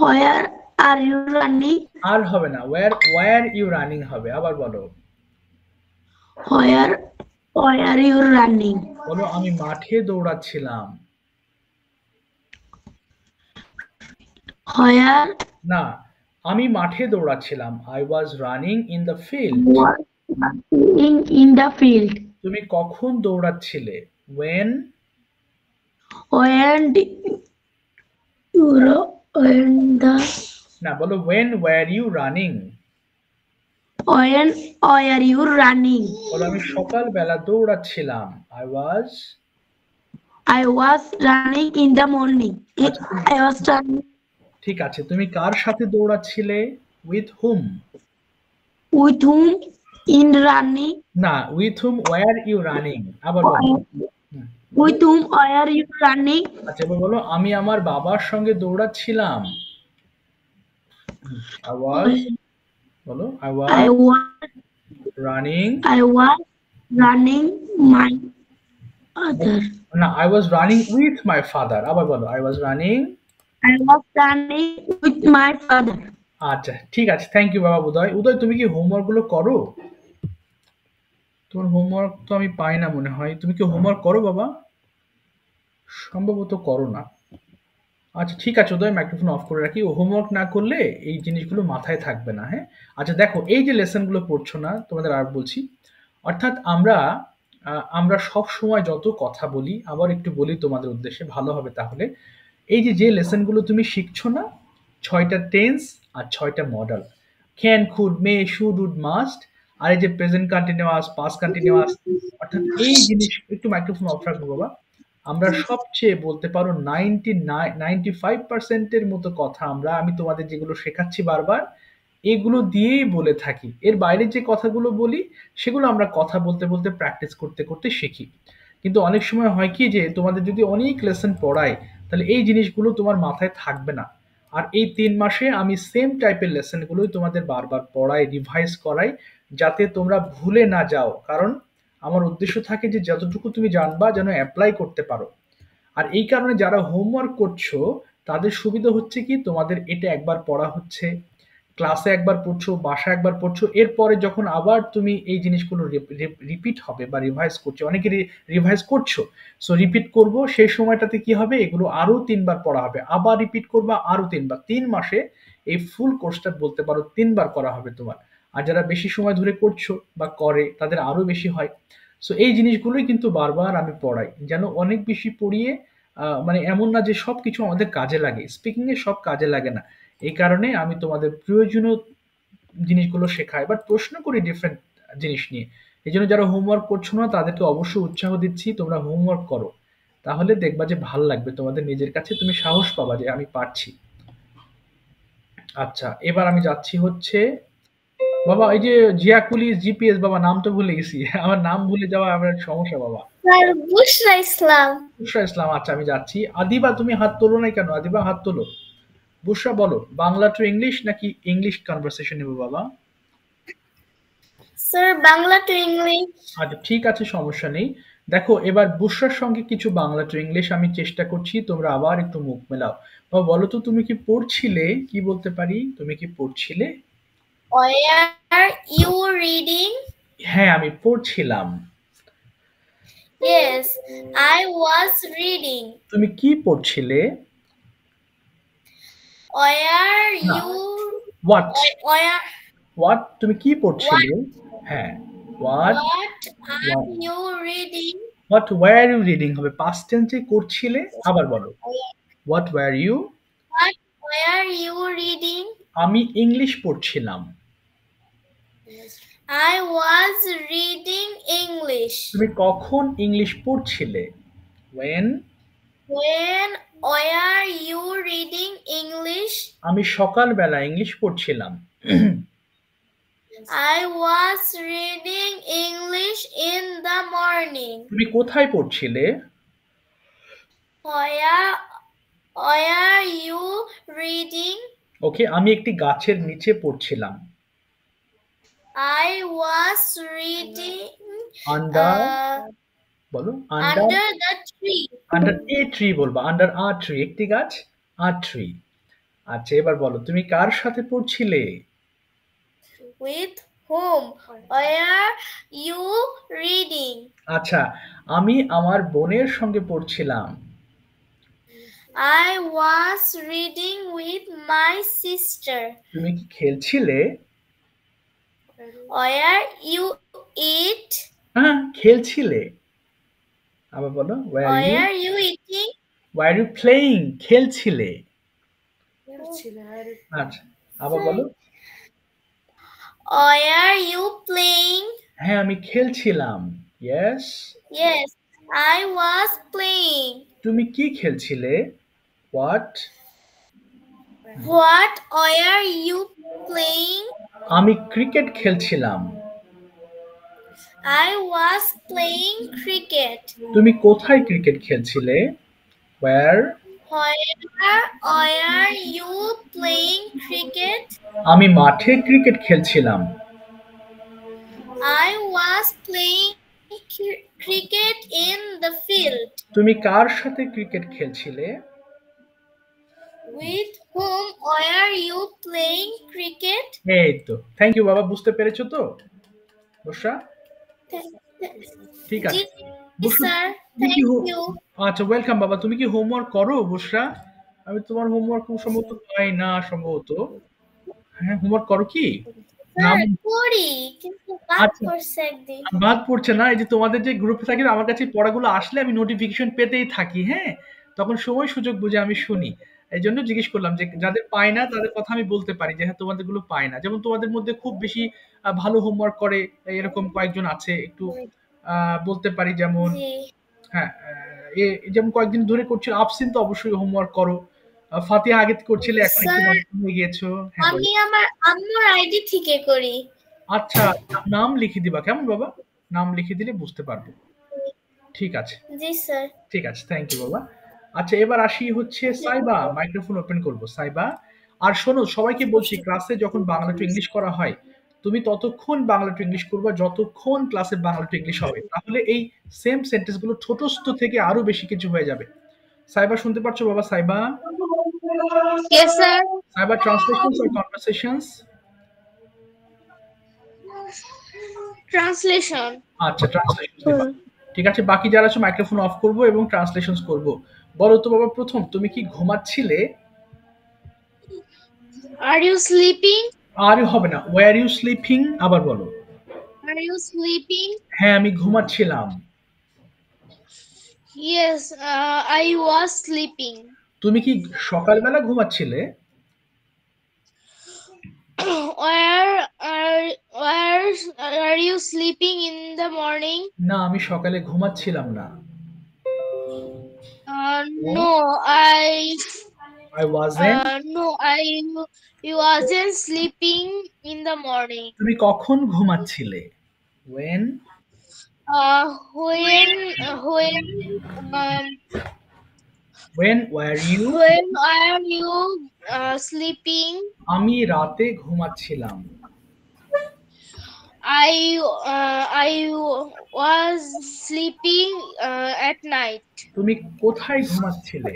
Where are you running? আর হবে না, where you running হবে। আবার বলো where are you running? বলো আমি মাঠে দৌড়াচ্ছিলাম। Where না আমি মাঠে দৌড়াচ্ছিলাম। I was running in the field. in the field. তুমি কখন দৌড়াচ্ছিলে? When না বলো when were you running? When are you running? বলো আমি সকালবেলা দৌড়াচ্ছিলাম। I was running in the morning. I was running. ঠিক আছে, তুমি কার সাথে দৌড়াচ্ছিলে? With whom? With whom in running? না with whom were you running? আবার বলো with whom are you running? আচ্ছা এবার বলো আমি আমার বাবার সঙ্গে দৌড়াচ্ছিলাম। I was running my father. না I was running with my father. আবার বলো I was running with my father. আচ্ছা ঠিক আছে, থ্যাংক ইউ বাবা উদয়। উদয় তুমি কি হোমওয়ার্ক গুলো করো? তোমার হোমওয়ার্ক তো আমি পাই না মনে হয়। তুমি কি হোমওয়ার্ক করো বাবা? সম্ভবত করো না। আচ্ছা ঠিক আছে উদয়, মাইক্রোফোন অফ করে রাখি। হোমওয়ার্ক না করলে এই জিনিসগুলো মাথায় থাকবে না, হ্যাঁ? আচ্ছা দেখো, এই যে লেসনগুলো পড়ছো না, তোমাদের আর বলছি। অর্থাৎ আমরা সবসময় যত কথা বলি, আবার একটু বলি তোমাদের উদ্দেশ্যে, ভালো হবে তাহলে। এই যে লেসনগুলো তুমি শিখছো না, ৬টা টেন্স আর ৬টা modal, can, could, may, should, would, must, আর এই যে প্রেজেন্ট কন্টিনিউয়াস, পাস্ট কন্টিনিউয়াস, অর্থাৎ এই জিনিস, একটু মাইক্রোফোন অফ রাখবো বাবা। আমরা সবচেয়ে বলতে পারো 95% এর মতো কথা আমি তোমাদের যেগুলো শেখাচ্ছি বারবার, এগুলো দিয়েই বলে থাকি। এর বাইরে যে কথাগুলো বলি, সেগুলো আমরা কথা বলতে বলতে প্র্যাকটিস করতে করতে শিখি। কিন্তু অনেক সময় হয় কি যে তোমাদের যদি অনেক লেসন পড়াই, তাহলে এই জিনিসগুলো তোমার মাথায় থাকবে না। আর এই ৩ মাসে আমি সেম টাইপের লেসনগুলোই তোমাদের বারবার পড়াই, রিভাইজ করাই, যাতে তোমরা ভুলে না যাও। কারণ আমার উদ্দেশ্য থাকে যে যতটুকু তুমি জানবা যেন অ্যাপ্লাই করতে পারো। আর এই কারণে যারা হোমওয়ার্ক করছো, তাদের সুবিধা হচ্ছে কি, তোমাদের এটা একবার পড়া হচ্ছে, ক্লাসে একবার পড়ছো, বাসায় একবার পড়ছো, এরপরে যখন আবার তুমি এই জিনিসগুলো রিপিট হবে বা রিভাইজ করছো, অনেকে রিভাইজ করছো, সো রিপিট করব, সেই সময়টাতে কি হবে, এগুলো আরো ৩ বার পড়া হবে, আবার রিপিট করবা আরো ৩ বার। ৩ মাসে এই ফুল কোর্সটা বলতে পারো ৩ বার করা হবে তোমার। আর যারা বেশি সময় ধরে করছো বা করে, তাদের আরো বেশি হয়। সো এই জিনিসগুলোই কিন্তু বারবার আমি পড়াই, যেন অনেক বেশি পড়িয়ে মানে এমন না যে সবকিছু আমাদের কাজে লাগে, স্পিকিং এ সব কাজে লাগে না। এই কারণে আমি তোমাদের প্রয়োজনীয় জিনিসগুলো শেখাই, বাট প্রশ্ন করি ডিফারেন্ট জিনিস নিয়ে। এই জন্য যারা হোমওয়ার্ক করছো না, তাদেরকে অবশ্যই উৎসাহ দিচ্ছি, তোমরা হোমওয়ার্ক করো। তাহলে দেখবা যে ভাল লাগবে তোমাদের নিজের কাছে, তুমি সাহস পাবা যে আমি পারছি। আচ্ছা এবার আমি যাচ্ছি হচ্ছে বাবা, এই যে জিয়াকুলি জিপিএস, বাবা নাম তো ভুলে গেছি। আমার নাম ভুলে যাওয়া আমার সমস্যা বাবা। স্যার বুশরা ইসলাম। বুশরা ইসলাম, আচ্ছা আমি যাচ্ছি। আদিবা তুমি হাত তোলো নাই কেন? আদিবা হাত তোলো। বুশরা বলো, বাংলা টু ইংলিশ নাকি ইংলিশ কনভারসেশন নেবো বাবা? Sir Bangla to English. আচ্ছা ঠিক আছে, সমস্যা নেই। দেখো এবার বুশরার সঙ্গে কিছু বাংলা টু ইংলিশ আমি চেষ্টা করছি, তোমরা আবার একটু মুখ মেলাও। বাবা বলো তো, তুমি কি পড়ছিলে? কি বলতে পারি, তুমি কি পড়ছিলে? Were you reading? হ্যাঁ আমি পড়ছিলাম। Yes, I was reading. তুমি কি পড়ছিলে? Were না, you হোয়াট, were হোয়াট তুমি কি পড়ছিলে? হ্যাঁ, what, what are you reading? What were you reading হবে, পাস্ট টেন্সে করছিলে। আবার বলো, what were you? What were you reading? আমি ইংলিশ পড়ছিলাম। I was reading English. তুমি কখন ইংলিশ পড়ছিলে? when? When were you reading English? আমি সকালবেলা ইংলিশ পড়ছিলাম। I was reading English in the morning. তুমি কোথায় পড়ছিলে? Were you reading? ওকে, আমি একটি গাছের নিচে পড়ছিলাম। I was reading আন্ডার, বলো under, under the tree. Under a tree বলবা, আন্ডার আ ট্রি, একটি গাছ, আ ট্রি। আচ্ছা এবার বলো, তুমি কার সাথে পড়ছিলে? With whom were you reading? আচ্ছা, আমি আমার বোনের সঙ্গে পড়ছিলাম। I was reading with my sister. তুমি কি খেলছিলে? Were you eat? হ্যাঁ খেলছিলে। আবার বলো, Were you eating? were you playing, খেলছিলে। আচ্ছা আবার বলো, Were you playing? হ্যাঁ আমি খেলছিলাম। yes, Yes, I was playing. তুমি কি খেলছিলে? what? What were you playing? আমি ক্রিকেট খেলছিলাম। I was playing cricket. তুমি কোথায় cricket খেলছিলে? where? Where were you playing cricket? আমি মাঠে ক্রিকেট খেলছিলাম। I was playing cricket in the field. তুমি কার সাথে cricket খেলছিলে? With whom were you playing cricket? এই তো, থ্যাংক ইউ বাবা, বুঝতে পেরেছো তো বুশরা? ঠিক আছে Yes, বুশরা, sir. তুমি কি Thank you. আচ্ছা ওয়েলকাম বাবা, তুমি কি হোমওয়ার্ক করো বুশরা? আমি তোমার হোমওয়ার্ক খুব সম্ভবত পাই না সম্ভবত। হ্যাঁ, হোমওয়ার্ক করো কি? নাম Sir, করি কিন্তু বাদ আচ্ছা, পড়ছে একদিন। বাদ পড়ছে না। এই যে তোমাদের যে গ্রুপে থাকি, আমার কাছে এই পড়াগুলো আসলে আমি নোটিফিকেশন পেতেই থাকি, হ্যাঁ? তখন সময় সুযোগ বুঝে আমি শুনি। এই জন্য জিজ্ঞেস করলাম যে যাদের পায় না তাদের কথা আমি বলতে পারি যে হ্যাঁ তোমাদের গুলো পায় না। যেমন তোমাদের মধ্যে খুব বেশি ভালো হোমওয়ার্ক করে এরকম কয়েকজন আছে, একটু বলতে পারি যেমন জি। হ্যাঁ, যেমন কয়েকদিন ধরে করছিল আফসিন, তো অবশ্যই হোমওয়ার্ক করো। ফাতিহা আগে করছিলে, এখন একটু স্যার, নষ্ট হয়ে গিয়েছো। হ্যাঁ বলো। আমি আমার আম্মুর আইডি থেকে করি। আচ্ছা, নাম লিখে দিবা কেমন বাবা? নাম লিখে দিলে বুঝতে পারবো। ঠিক আছে, জি স্যার। ঠিক আছে, থ্যাংক ইউ বাবা। আচ্ছা এবার আসি হচ্ছে সাইবা, মাইক্রোফোন ওপেন করব সাইবা। আর শোনো, সবাইকে বলছি ক্লাসে যখন বাংলা টু ইংলিশ করা হয়, তুমি ততক্ষণ বাংলা টু ইংলিশ করবা যতক্ষণ ক্লাসে বাংলা টু ইংলিশ হবে, তাহলে এই সেম সেন্টেন্স গুলো ছোটস্থ থেকে আরো বেশি কিছু হয়ে যাবে। সাইবা শুনতে পাচ্ছো বাবা? Saiba, Yes, sir. Saiba translations or conversations? Translation. আচ্ছা, ট্রান্সলেশন দিবা। ঠিক আছে, বাকি যারা আছে মাইক্রোফোন অফ করব এবং ট্রান্সলেশনস করব। বলো তো বাবা, প্রথম তুমি কি ঘুমাচ্ছিলে? Are you sleeping? আর হবে না, ওয়্যার ইউ স্লিপিং, আবার বলো। Are you sleeping? হ্যাঁ আমি ঘুমাচ্ছিলাম। Yes, I was sleeping. তুমি কি সকালবেলা ঘুমাচ্ছিলে? Where are you sleeping in the morning? না, আমি সকালে ঘুমাচ্ছিলাম না। No, I wasn't. no, you wasn't sleeping in the morning. তুমি কখন ঘুমাচ্ছিলে? When? When were you? When are you sleeping? আমি রাতে ঘুমাচ্ছিলাম। I was sleeping at night. তুমি কোথায় ঘুমাচ্ছিলে?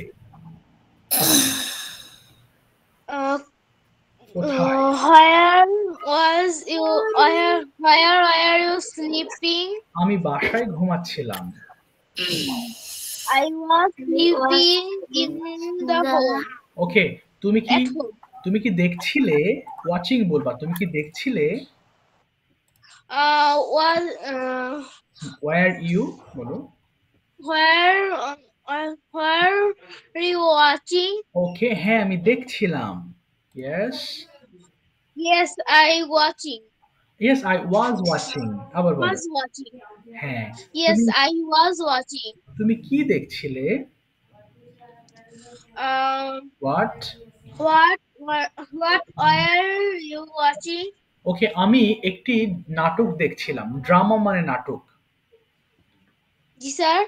কোথায়? Where are you sleeping? আমি বাসায় ঘুমাচ্ছিলাম। I was sleeping in the home. ওকে, তুমি কি At home. তুমি কি দেখছিলে? ওয়াচিং বলবা। তুমি কি দেখছিলে? Were you বলো। Where are you watching? ওকে, হ্যাঁ আমি দেখছিলাম। Yes. Yes, I watching. Yes, I was watching. আবার বলো। Was watching. হ্যাঁ। Yes, I was watching. তুমি কি দেখছিলে? What? What are you watching? ওকে, আমি একটি নাটক দেখছিলাম। ড্রামা মানে নাটক। জি স্যার।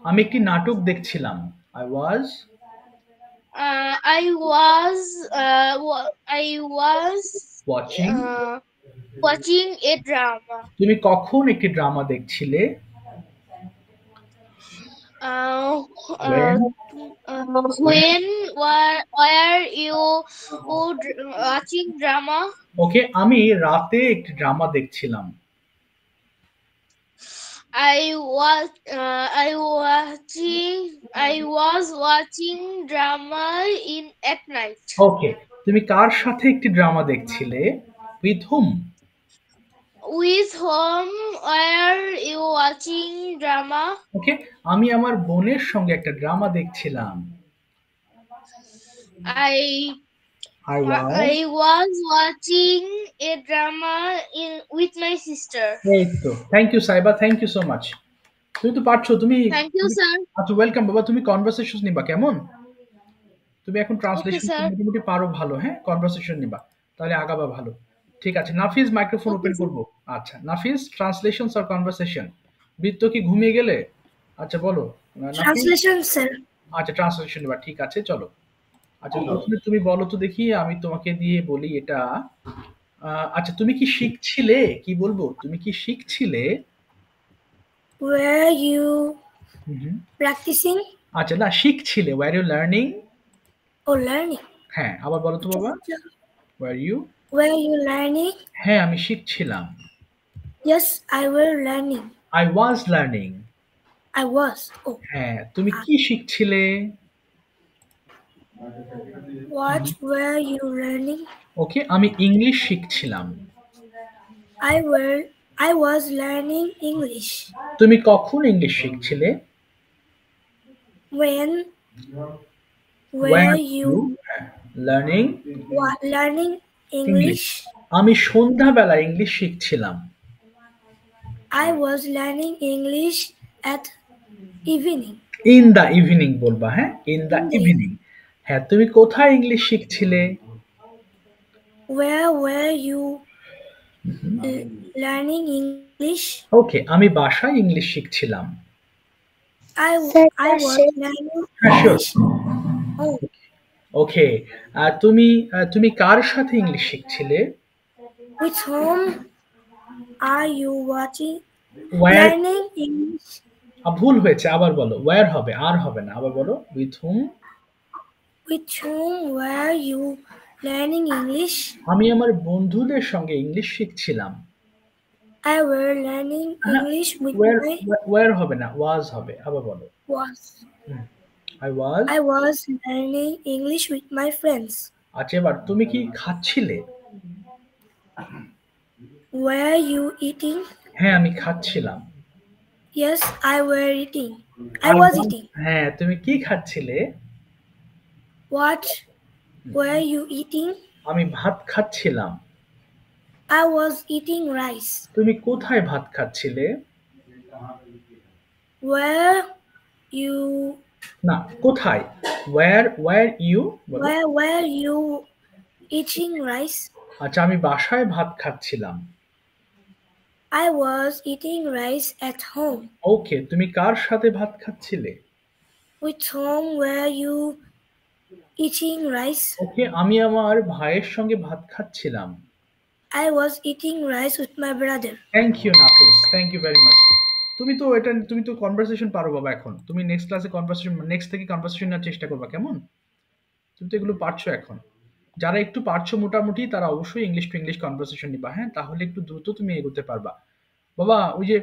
আমি একটি নাটক দেখছিলাম। I was watching a drama. তুমি কখন একটি ড্রামা দেখছিলে? When were you watching drama? Okay, আমি রাতে একটি ড্রামা দেখছিলাম। I was watching drama at night. ওকে, তুমি কার সাথে একটি ড্রামা দেখছিলে? With whom? With whom were you watching drama? Okay, আমি আমার বোনের সঙ্গে একটা ড্রামা দেখছিলাম। I was watching a drama with my sister. এই তো, thank you Saiba, thank you so much. তুমি তো পারছো, তুমি। Thank you, sir. আচ্ছা ওয়েলকাম বাবা, তুমি কনভারসেশন নিবা কেমন? তুমি এখন ট্রান্সলেশন sir. মোটামুটি পারো ভালো, হ্যাঁ কনভারসেশন নিবা, তাহলে আগাবা ভালো। ঠিক আছে, নাফিজ মাইক্রোফোন ওপেন করব। আচ্ছা নাফিজ, ট্রান্সলেশনস অর কনভারসেশন? বৃত্ত কি ঘুমিয়ে গেলে? আচ্ছা বলো। Translation sir. আচ্ছা ট্রান্সলেশন নিবা, ঠিক আছে চলো। আচ্ছা প্রথমে তুমি বলো তো দেখি, আমি তোমাকে দিয়ে বলি এটা। আচ্ছা তুমি কি শিখছিলে? কি বলবো, তুমি কি শিখছিলে? Were you practicing? আচ্ছা না, শিখছিলে। Were you learning? Oh, learning. হ্যাঁ, আবার বলো তো বাবা। Were you? Were you learning? হ্যাঁ, আমি শিখছিলাম। Yes, I were learning. I was learning. I was. Oh, হ্যাঁ, তুমি কি শিখছিলে? what were you learning? Okay, আমি ইংলিশ শিখছিলাম। I was learning English. তুমি কখন ইংলিশ শিখছিলে? When were Were you learning learning English? English? আমি সন্ধ্যাবেলা ইংলিশ শিখছিলাম। I was learning English at evening. In the evening বলবা, হ্যাঁ? In the evening. হ্যাঁ, তুমি কোথায় ইংলিশ শিখছিলে? Where were you learning English? Okay, আমি বাসায় ইংলিশ শিখছিলাম। I was learning হ্যাঁ, English. Oh, ওকে, তুমি কার সাথে ইংলিশ শিখছিলে? with whom are you Where? learning English? ভুল হয়েছে, আবার বলো। Where হবে, আর হবে না। আবার বলো, with whom? With whom were you learning English? আমি আমার বন্ধুদের সঙ্গে ইংলিশ শিখছিলাম। I were learning English with where হবে না, was হবে। আবার বলো, was. I was learning English with my friends. আচ্ছা, এবার তুমি কি খাচ্ছিলে? Were you eating? হ্যাঁ, আমি খাচ্ছিলাম। Yes, I were eating. I was eating. হ্যাঁ, তুমি কি খাচ্ছিলে? What were you eating? আমি ভাত খাচ্ছিলাম। I was eating rice. তুমি কোথায় ভাত খাচ্ছিলে? Were you না, কোথায়? Where you? Where were you eating rice? আচ্ছা, আমি বাসায় ভাত খাচ্ছিলাম। I was eating rice at home. ওকে, তুমি কার সাথে ভাত খাচ্ছিলে? With whom were you eating rice? ওকে, আমি আমার ভাইয়ের সঙ্গে ভাত খাচ্ছিলাম। I was eating rice with my brother. Thank you Nafis, thank you very much. তুমি তো কনভারসেশন পারো বাবা। এখন তুমি নেক্সট ক্লাসে নেক্সট থেকে কনভারসেশন নেওয়ার চেষ্টা করবা, কেমন? তুমি তো এগুলো পারছো এখন। যারা একটু পারছো মোটামুটি, তারা অবশ্যই ইংলিশ টু ইংলিশ কনভারসেশন নিবা, হ্যাঁ? তাহলে একটু দ্রুত তুমি এগোতে পারবা। বাবা, ওই যে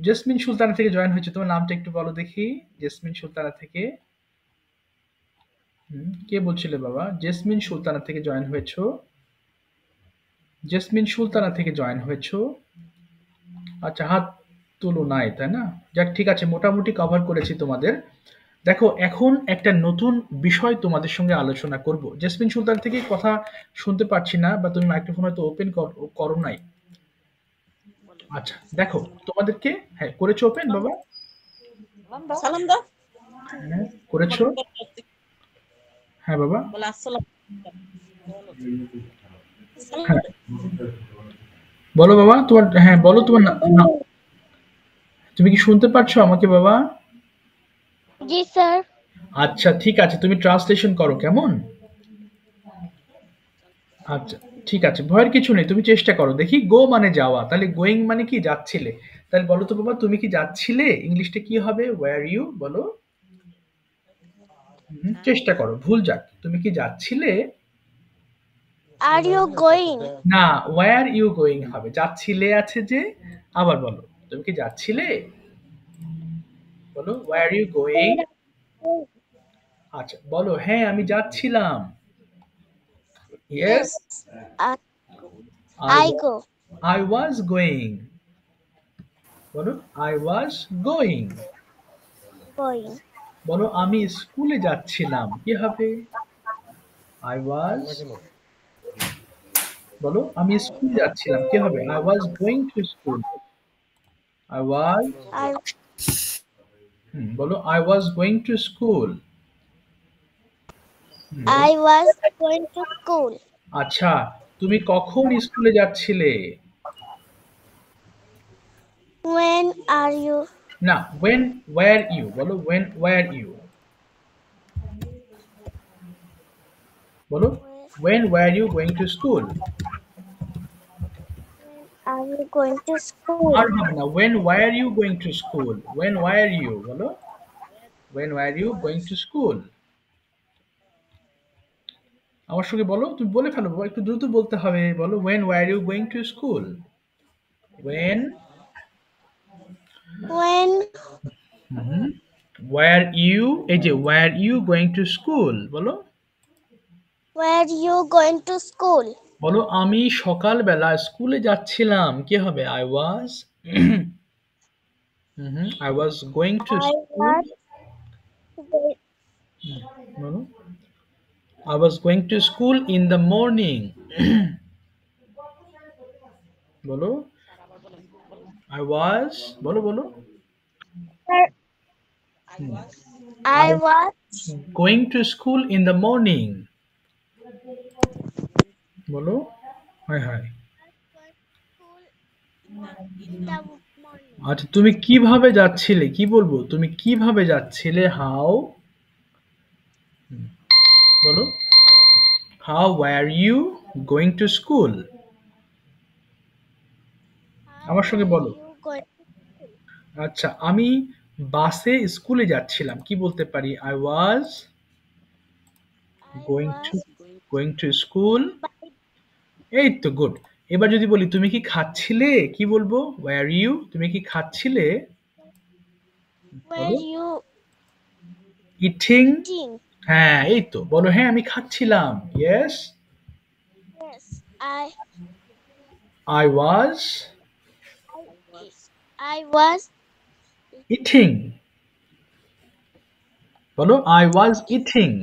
জেসমিন সুলতানা থেকে জয়েন হয়েছে, তোমার নামটা একটু বলো দেখি। জেসমিন সুলতানা থেকে কে বলছিলে বাবা? জেসমিন সুলতানা থেকে জয়েন হয়েছো। জেসমিন সুলতানা থেকে জয়েন হয়েছো। আচ্ছা, হাত তুলো নাই, তাই না? যাক, ঠিক আছে, মোটামুটি কভার করেছি তোমাদের। দেখো, এখন একটা নতুন বিষয় তোমাদের সঙ্গে আলোচনা করব। জেসমিন সুলতান থেকে কথা শুনতে পাচ্ছি না, বা তুমি মাইক্রোফোন হয়তো ওপেন করো নাই। আচ্ছা, দেখো তোমাদেরকে, হ্যাঁ করেছো ওপেন বাবা? সালাম দাও। হ্যাঁ করেছো? হ্যাঁ বাবা, হ্যাঁ বলো বাবা তোমার, হ্যাঁ বলো তোমার নাম। তুমি কি শুনতে পাচ্ছো আমাকে বাবা? জি স্যার। আচ্ছা, ঠিক আছে, তুমি ট্রান্সলেশন করো, কেমন? আচ্ছা, ঠিক আছে, ভয়ের কিছু নেই, তুমি চেষ্টা করো দেখি। গো মানে যাওয়া, তাহলে গোয়িং মানে কি? যাচ্ছিলে। তাহলে বলো তো বাবা, তুমি কি যাচ্ছিলে? ইংলিশটা কি হবে? ওয়্যার ইউ বলো। চেষ্টা করো, ভুল যাক। তুমি কি যাচ্ছিলে? Are you going? না, ওয়্যার ইউ গোয়িং হবে। যাচ্ছিলে আছে যে, আবার বলো, তুমি কি যাচ্ছিলে? বলো, ওয়্যার ইউ গোয়িং? আচ্ছা, বলো, হ্যাঁ আমি যাচ্ছিলাম। Yes, I go. I was going. বলো, I was going. Going. বলো, আমি স্কুলে যাচ্ছিলাম। কি হবে? I was. বলো, আমি স্কুলে যাচ্ছিলাম। কি হবে? I was going to school. I was. বলো, I was going to school. I was going to school. আচ্ছা, তুমি কখন স্কুলে যাচ্ছিলে? When are you? না, when were you? বলো, when were you? বলো, when were you going to school? Are you going to school? আর হবে না, when were you going to school? When were you? বলো, when were you going to school? আমার সঙ্গে বলো, তুমি বলে ফেলো বাবা, একটু দ্রুত বলতে হবে। বলো, when were you going to school? When were you, এই যে were you going to school, বলো were you going to school? বলো, আমি সকালবেলা স্কুলে যাচ্ছিলাম। কি হবে? I was I was going to I school. was going- বলো, I was going to school in the morning. বলো, I was, বলো বলো, I was going to school in the morning. বলো, high high. in the morning. আচ্ছা, তুমি কিভাবে যাচ্ছিলে? কি বলবো? তুমি কিভাবে যাচ্ছিলে? হাউ, বলো, how were you going to school? আমার সঙ্গে বলো। You going আচ্ছা, আমি বাসে স্কুলে যাচ্ছিলাম। কি বলতে পারি? I was going to school. এই তো, গুড। এবার যদি বলি তুমি কি খাচ্ছিলে, কি বলবো? were you, তুমি কি খাচ্ছিলে? were you eating. eating? হ্যাঁ, এই তো, বলো হ্যাঁ আমি খাচ্ছিলাম। yes Yes, I was I was eating. বলো, I was eating.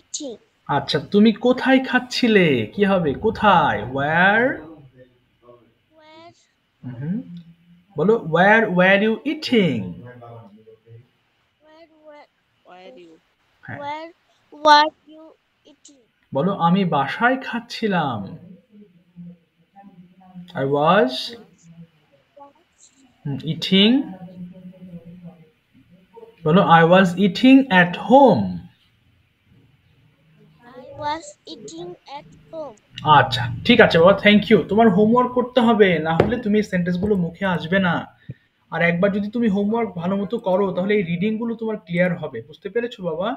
eating. আচ্ছা, তুমি কোথায় খাচ্ছিলে? কি হবে? কোথায়? where. Where বলো, where were you eating? হ্যাঁ, where were you eating? বলো, আমি বাসায় খাচ্ছিলাম। I was eating. বলো, I was eating at home. I was eating at home. আচ্ছা, ঠিক আছে বাবা, থ্যাংক ইউ। তোমার হোমওয়ার্ক করতে হবে, না হলে তুমি সেন্টেন্স গুলো মুখে আসবে না। আর একবার যদি তুমি হোমওয়ার্ক ভালো মতো করো, তাহলে এই রিডিং গুলো তোমার ক্লিয়ার হবে। বুঝতে পেরেছো বাবা?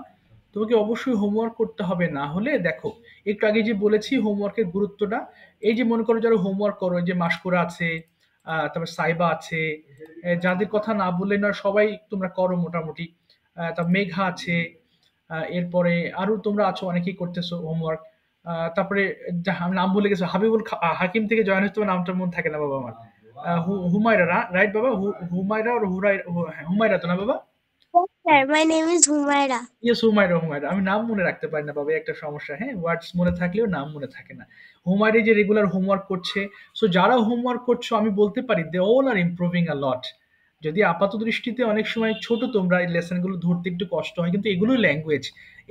তোমাকে অবশ্যই হোমওয়ার্ক করতে হবে, না হলে দেখো, একটু আগে যে বলেছি হোমওয়ার্কের গুরুত্বটা। এই যে মনে করো যারা হোমওয়ার্ক করো, এই যে মাসকোরা আছে, তারপর সাইবা আছে, যাদের কথা না বললে না, সবাই তোমরা করো মোটামুটি। তারপর মেঘা আছে, এরপরে আরো তোমরা আছো, অনেকেই করতেছো হোমওয়ার্ক। তারপরে আমি নাম ভুলে গেছি, হাবিবুল হাকিম থেকে জয়েন হচ্ছে, তোমার নামটা মনে থাকে না বাবা আমার। হুমায়রা, রাইট বাবা? হুমায়রা আর হ্যাঁ, হুমায়রা তো না বাবা? Yes, sir. My name is Humaira. Yes, Humaira. Humaira, আমি নাম মনে রাখতে পারি না বাবা, এই একটা সমস্যা। হ্যাঁ, ওয়ার্ডস মনে থাকলেও নাম মনে থাকে না। হুমায়রা যে রেগুলার হোমওয়ার্ক করছে, সো যারা হোমওয়ার্ক করছো আমি বলতে পারি দে অল আর ইমপ্রুভিং আ লট। যদি আপাত দৃষ্টিতে অনেক সময় ছোট তোমরা, এই লেসনগুলো ধরতে একটু কষ্ট হয়, কিন্তু এগুলো ল্যাঙ্গুয়েজ,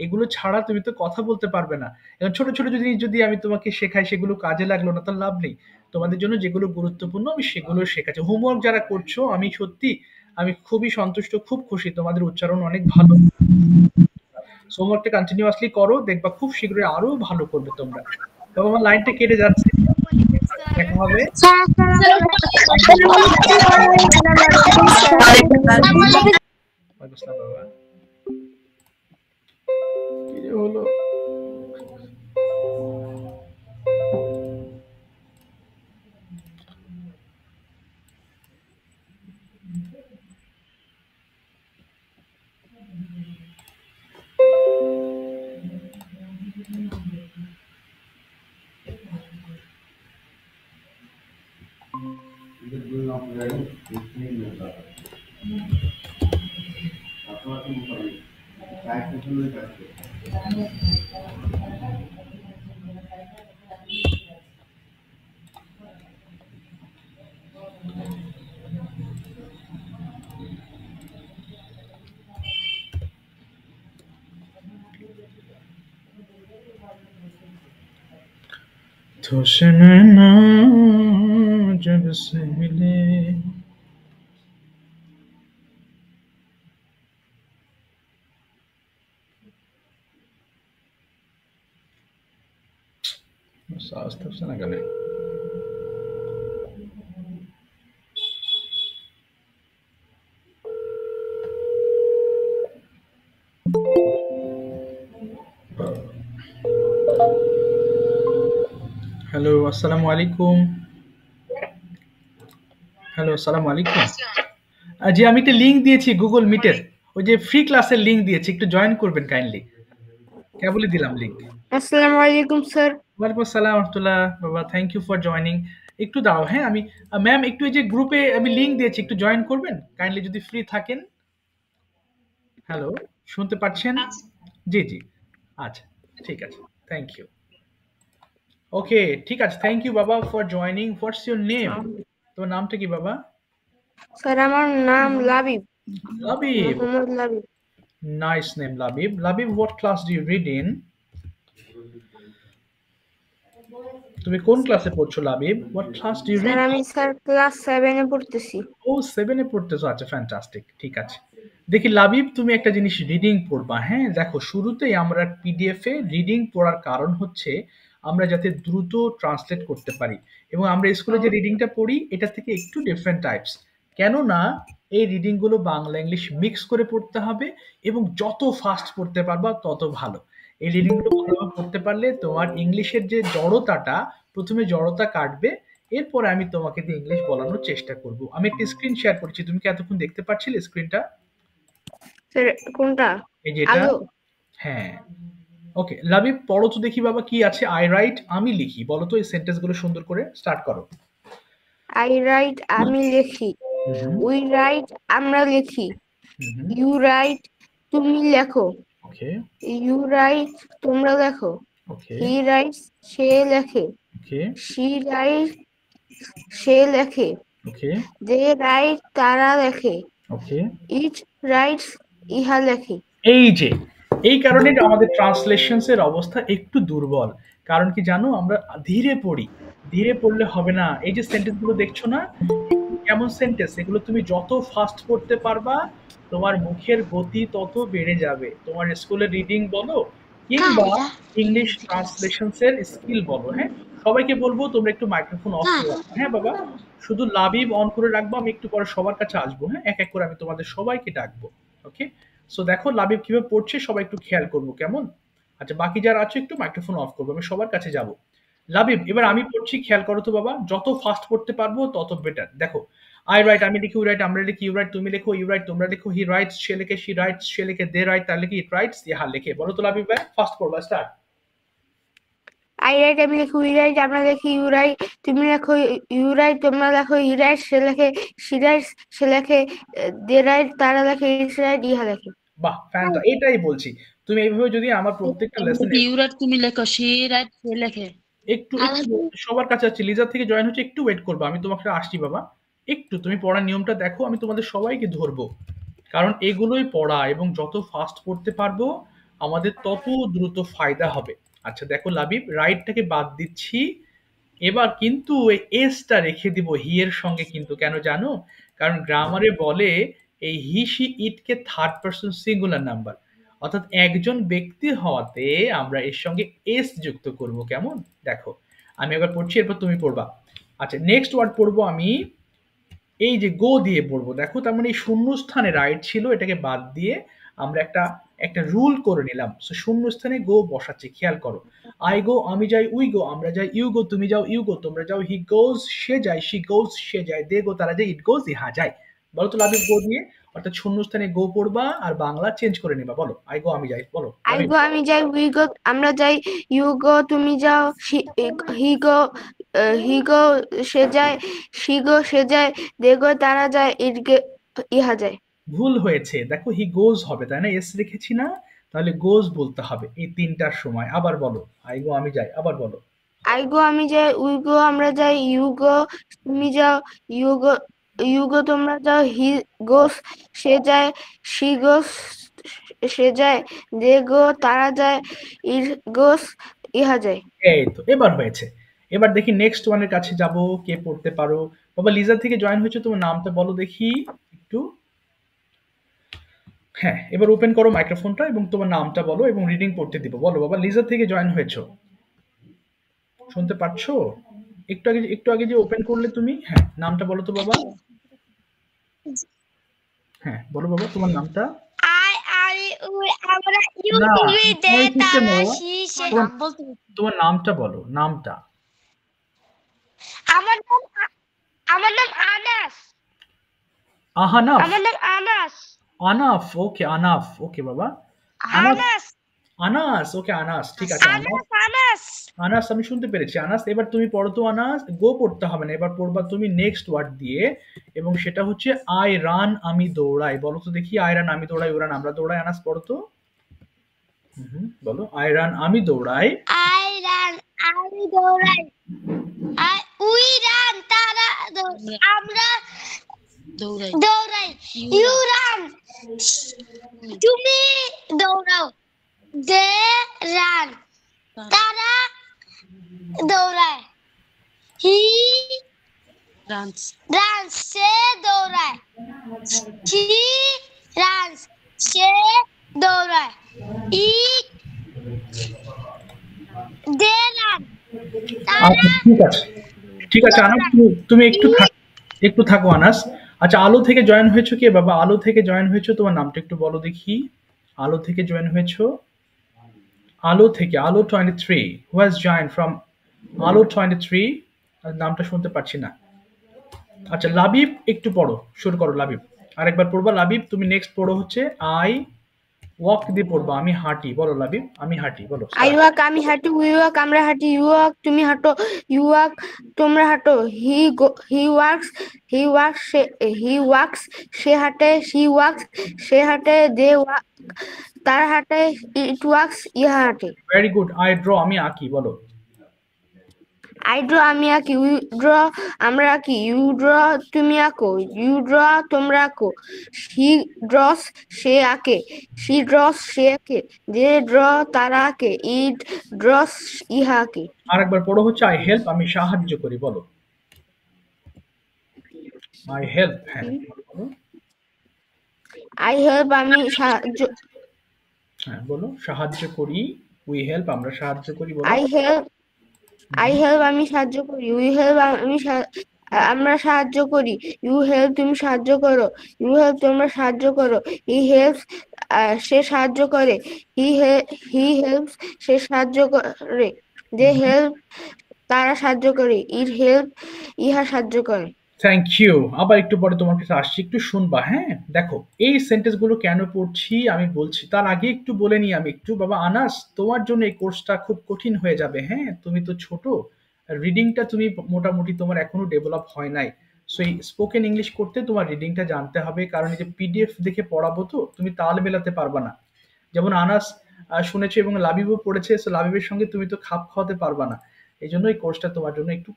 এগুলো ছাড়া তুমি তো কথা বলতে পারবে না। এখন ছোট ছোট যদি যদি আমি তোমাকে শেখাই, সেগুলো কাজে লাগলো না, তার লাভ নেই। তোমাদের জন্য যেগুলো গুরুত্বপূর্ণ আমি সেগুলো শেখাচ্ছি। হোমওয়ার্ক যারা করছো, আমি সত্যি আমি খুবই সন্তুষ্ট, খুব খুশি, তোমাদের উচ্চারণ অনেক ভালো। হোমওয়ার্কটা কন্টিনিউয়াসলি করো, দেখবা খুব শীঘ্রই আরো ভালো করবে তোমরা। তবে আমার লাইনটা কেটে যাচ্ছে, দেখা হবে। ওয়ালাইকুম আসসালাম বাবা। কি যে হলো? तो से नैना जब से मिले, सांस तब से ना गले। আসসালামু আলাইকুম। হ্যালো, আসসালামু আলাইকুম। জি, আমি একটা লিংক দিয়েছি গুগল মিটের, ওই যে ফ্রি ক্লাসের লিংক দিয়েছি, একটু জয়েন করবেন কাইন্ডলি। কেবলই দিলাম লিংক। আসসালামু আলাইকুম স্যার। ওয়ালাইকুম আসসালাম রহমতুল্লাহ। বাবা, থ্যাংক ইউ ফর জয়নিং। একটু দাও, হ্যাঁ আমি ম্যাম একটু এই যে গ্রুপে আমি লিংক দিয়েছি, একটু জয়েন করবেন কাইন্ডলি যদি ফ্রি থাকেন। হ্যালো, শুনতে পাচ্ছেন? জি জি, আচ্ছা ঠিক আছে, থ্যাংক ইউ। ওকে, ঠিক আছে, থ্যাংক ইউ বাবা for joining. What's your name? তোমার নামটা কি বাবা? স্যার আমার নাম Labib, Labib. Mohammad Labib. Nice name, Labib. Labib, what class do you read in? তুমি কোন ক্লাসে পড়ছো Labib? What class do you sir read? আমি স্যার ক্লাস 7 এ পড়তেছি। ও 7 এ পড়তেছো, আচ্ছা ফ্যান্টাস্টিক, ঠিক আছে। দেখি লাবিব, তুমি একটা জিনিস রিডিং পড়বা, হ্যাঁ দেখো শুরুতেই আমরা পিডিএফ এ রিডিং পড়ার কারণ হচ্ছে আমরা যাতে দ্রুত ট্রান্সলেট করতে পারি, এবং আমরা স্কুলে যে রিডিংটা পড়ি এটা থেকে একটু ডিফারেন্ট টাইপস। কেননা এই রিডিং গুলো বাংলা ইংলিশ মিক্স করে পড়তে হবে, এবং যত ফাস্ট পড়তে পারবা তত ভালো। এই রিডিং গুলো ভালোভাবে পড়তে পারলে তোমার ইংলিশের যে জড়তাটা, প্রথমে জড়তা কাটবে, এরপরে আমি তোমাকে দিয়ে ইংলিশ বলানোর চেষ্টা করব। আমি একটা স্ক্রিন শেয়ার করছি, তুমি কি এতক্ষণ দেখতে পাচ্ছিলে স্ক্রিনটা? স্যার কোনটা? এই যে এটা, হ্যাঁ। ওকে লাবিব, পড়ো তো দেখি বাবা কি আছে। আই রাইট, আমি লিখি, বলো তো এই সেন্টেন্স গুলো সুন্দর করে স্টার্ট করো। আই রাইট, আমি লিখি। উই রাইট, আমরা লিখি। ইউ রাইট, তুমি লেখো। ওকে ইউ রাইট, তোমরা লেখো। ওকে হি রাইটস, সে লেখে। ওকে শি রাইট, সে লেখে। ওকে দে রাইট, তারা লেখে। ওকে। ইট রাইটস, ইহা লেখে। এই যে এই কারণে আমাদের ট্রান্সলেশনস এর অবস্থা একটু দুর্বল। কারণ কি জানো, আমরা ধীরে পড়ি, ধীরে পড়লে হবে না। এই যে সেন্টেন্স গুলো দেখছো না, কেমন সেন্টেন্স, এগুলো তুমি যত ফাস্ট পড়তে পারবা তোমার মুখের গতি তত বেড়ে যাবে। তোমার স্কুলের রিডিং বলো কিংবা ইংলিশ ট্রান্সলেশনস এর স্কিল বলো। হ্যাঁ, সবাইকে বলবো তোমরা একটু মাইক্রোফোন অফ করে রাখো। হ্যাঁ বাবা, শুধু লাবিব অন করে রাখবো, আমি একটু পরে সবার কাছে আসবো। হ্যাঁ, এক এক করে আমি তোমাদের সবাইকে ডাকবো। ওকে, সো দেখো লাবিব কিভাবে পড়ছে, সবাই একটু খেয়াল করবো, কেমন? আচ্ছা, বাকি যারা আছে একটু মাইক্রোফোন অফ করবো, আমি সবার কাছে যাব। লাবিব, এবার আমি পড়ছি, খেয়াল করো তো বাবা, যত ফাস্ট পড়তে পারবো তত বেটার। দেখো, আই রাইট, আমি লিখি, উই রাইট, আমরা লিখি, ইউ রাইট, তুমি লেখো, ইউ রাইট, তোমরা লেখো, হি রাইটস, সে লেখে, শি রাইটস, সে লেখে, দে রাইট, তার লেখে, ইট রাইটস, ইহা লেখে। বলো তো লাবিব ভাই, ফাস্ট পড়বা, স্টার্ট। আই রাইট, আমি লিখি। উই রাইট, আমরা লিখি। ইউ রাইট, তুমি লেখো। ইউ রাইট, তোমরা লেখো। হি রাইট, সে লেখে। শি রাইটস, সে লেখে। দে রাইট, তারা লেখে। ইট রাইট, ইহা লেখে। বাহ, ফ্যান্টা, এটাই বলছি। তুমি এইভাবে যদি আমার প্রত্যেকটা লেসন ইউ রাইট, তুমি লেখো। শি রাইট, সে লেখে। একটু সবার কাছে আছে, লিজা থেকে জয়েন হচ্ছে, একটু ওয়েট করবো, আমি তোমাকে আসছি বাবা। একটু তুমি পড়ার নিয়মটা দেখো, আমি তোমাদের সবাইকে ধরবো, কারণ এগুলোই পড়া, এবং যত ফাস্ট পড়তে পারবো আমাদের তত দ্রুত ফায়দা হবে। আচ্ছা দেখো লাবিব, রাইটটাকে বাদ দিচ্ছি, এবার কিন্তু এই এসটা রেখে দিব হি এর সঙ্গে। কিন্তু কেন জানো? কারণ গ্রামারে বলে এই he she it K third person singular number, অর্থাৎ একজন ব্যক্তি হওয়াতে আমরা এর সঙ্গে এস যুক্ত করব। কেমন? দেখো আমি এবার পড়ছি, এরপর তুমি পড়বা। আচ্ছা, নেক্সট ওয়ার্ড পড়বো আমি, এই যে গো দিয়ে পড়বো। দেখো, তার মানে এই শূন্যস্থানে রাইট ছিল, এটাকে বাদ দিয়ে আমরা একটা একটা রুল করে নিলাম। সো শূন্যস্থানে গো বসাচ্ছি, খেয়াল করো। আই গো, আমি যাই, উই গো, আমরা যাই, ইউ গো, তুমি যাও, ইউ গো, তোমরা যাও, হি গোজ, সে যায়, শি গোজ, সে যায়, দে গো, তারা যায়, ইট গোজ, ইহা যায়। বলো তো লাবিব, গো দিয়ে, অর্থাৎ শূন্যস্থানে গো পড়বা আর বাংলা চেঞ্জ করে নিবা। বলো, আই গো, আমি যাই, বলো। আই গো, আমি যাই। উই গো, আমরা যাই। ইউ গো, তুমি যাও। হি গো, সে যায়। শি গো, সে যায়। দে গো, তারা যায়। ইহা যায়। ভুল হয়েছে, দেখো হি গোজ হবে, তাই না? এস রেখেছি না, তাহলে গোজ বলতে হবে এই তিনটার সময়। আবার বলো, আই গো, আমি যাই, আবার বলো। আই গো, আমি যাই। উই গো, আমরা যাই। ইউ গো, তুমি যাও। ইউ গো, তোমরা যাও। হি গোস, সে যায়। শি গোস, সে যায়। দে গো, তারা যায়। ইট গোস, ইহা যায়। এই তো, এবার হয়েছে। এবার দেখি নেক্সট ওয়ানের কাছে যাব, কে পড়তে পারো? বাবা লিজা থেকে জয়েন হয়েছে, তোমার নামটা বলো দেখি একটু। হ্যাঁ, এবার ওপেন করো মাইক্রোফোনটা এবং তোমার নামটা বলো এবং রিডিং পড়তে দিব। বলো বাবা, লিজা থেকে জয়েন হয়েছো, শুনতে পাচ্ছো? একটু আগে যে ওপেন করলে তুমি, হ্যাঁ নামটা বলো তো বাবা। হ্যাঁ বলো বাবা, তোমার নামটা। না, তোমার নামটা বলো, নামটা। আমার নাম আনাস। আহানাফ, আমার নাম আনাস। আনাফ, ওকে আনাফ, ওকে বাবা। আনাস, আনাস আনাস, ওকে আনাস, ঠিক আছে আনাস। আনাস আনাস আনাস আমি শুনতে পেরেছি আনাস। এবার তুমি পড়ো তো আনাস, গো পড়তে হবে না, এবার পড়বা তুমি নেক্সট ওয়ার্ড দিয়ে, এবং সেটা হচ্ছে আই রান, আমি দৌড়াই। বলো তো দেখি, আই রান আমি দৌড়াই, ওরান আমরা দৌড়াই। আনাস পড়ো তো। বলো আই রান আমি দৌড়াই। আই রান আমি দৌড়াই। উই রান তারা আমরা দৌড়াই। দৌড়াই। ইউ রান তুমি দৌড়াও। দে রান তারা দৌড়ায়। হি রানস রানস সে দৌড়ায়। শি রানস সে দৌড়ায়। ইট দে রান তারা আচ্ছা ঠিক আছে, ঠিক আছে আনাস, তুমি একটু থাকো আনাস। আচ্ছা আলো থেকে জয়েন হয়েছো কে বাবা? আলো থেকে জয়েন হয়েছো, তোমার নামটা একটু বলো দেখি। আলো থেকে জয়েন হয়েছো, আলো থেকে, আলো 23, হু হ্যাজ জয়েন ফ্রম আলো 23? নামটা শুনতে পাচ্ছি না। আচ্ছা লাবিব একটু পড়ো, শুরু করো লাবিব, আরেকবার পড়বা লাবিব। তুমি নেক্সট পড়ো হচ্ছে আই ওয়াক দিয়ে পড়বা, আমি হাঁটি। বলো লাবিব, আমি হাঁটি, বলো। আই ওয়াক আমি হাঁটি। উই ওয়াক আমরা হাঁটি। ইউ ওয়াক তুমি হাঁটো। ইউ ওয়াক তোমরা হাঁটো। হি ওয়াক্স সে হাঁটে। শি ওয়াক্স সে হাঁটে। দে ওয়াক তারা হাঁটে। ইট ওয়াক্স ইহা হাঁটে। Very good. আই ড্র আমি আঁকি, বলো। আই ড্র আমি আঁকি। উই ড্র আমরা আঁকি। ইউ ড্র তুমি আঁকো। ইউ ড্র তোমরা আঁকো। হি ড্রস সে আঁকে। শি ড্রস সে আঁকে। দে ড্র তারা আঁকে। ইট ড্রস ইহা আঁকে। আরেকবার পড়ো হচ্ছে আই হেল্প আমি সাহায্য করি, বলো। আই হেল্প, হ্যাঁ বলো। আই হেল্প আমি সাহায্য। হ্যাঁ বলো, সাহায্য করি। উই হেল্প আমরা সাহায্য করি, বলো। আই হেল্প আমি সাহায্য করি। উই হেল্প আমরা সাহায্য করি। ইউ হেল্প তুমি সাহায্য করো। ইউ হেল্প তোমরা সাহায্য করো। হি হেল্পস সে সাহায্য করে। হি হেল্পস সে সাহায্য করে। দে হেল্প তারা সাহায্য করে। ইট হেল্প ইহা সাহায্য করে। Thank you. আবার একটু পরে তোমার কাছে আসছি, একটু শুনবা। হ্যাঁ দেখো, এই সেন্টেন্স গুলো কেন পড়ছি আমি বলছি, তার আগে একটু বলে নিই আমি একটু। বাবা আনাস, তোমার জন্য এই কোর্সটা খুব কঠিন হয়ে যাবে। হ্যাঁ তুমি তো ছোট, রিডিংটা তুমি মোটামুটি তোমার এখনো ডেভেলপ হয় নাই। সো এই স্পোকেন ইংলিশ করতে তোমার রিডিংটা জানতে হবে, কারণ এই যে পিডিএফ দেখে পড়াবো তো তুমি তাল মেলাতে পারবা না। যেমন আনাস শুনেছো এবং লাবিবও পড়েছে, সো লাবিবের সঙ্গে তুমি তো খাপ খাওয়াতে পারবা না। এই জন্য এই কোর্সটা তোমার জন্য একটু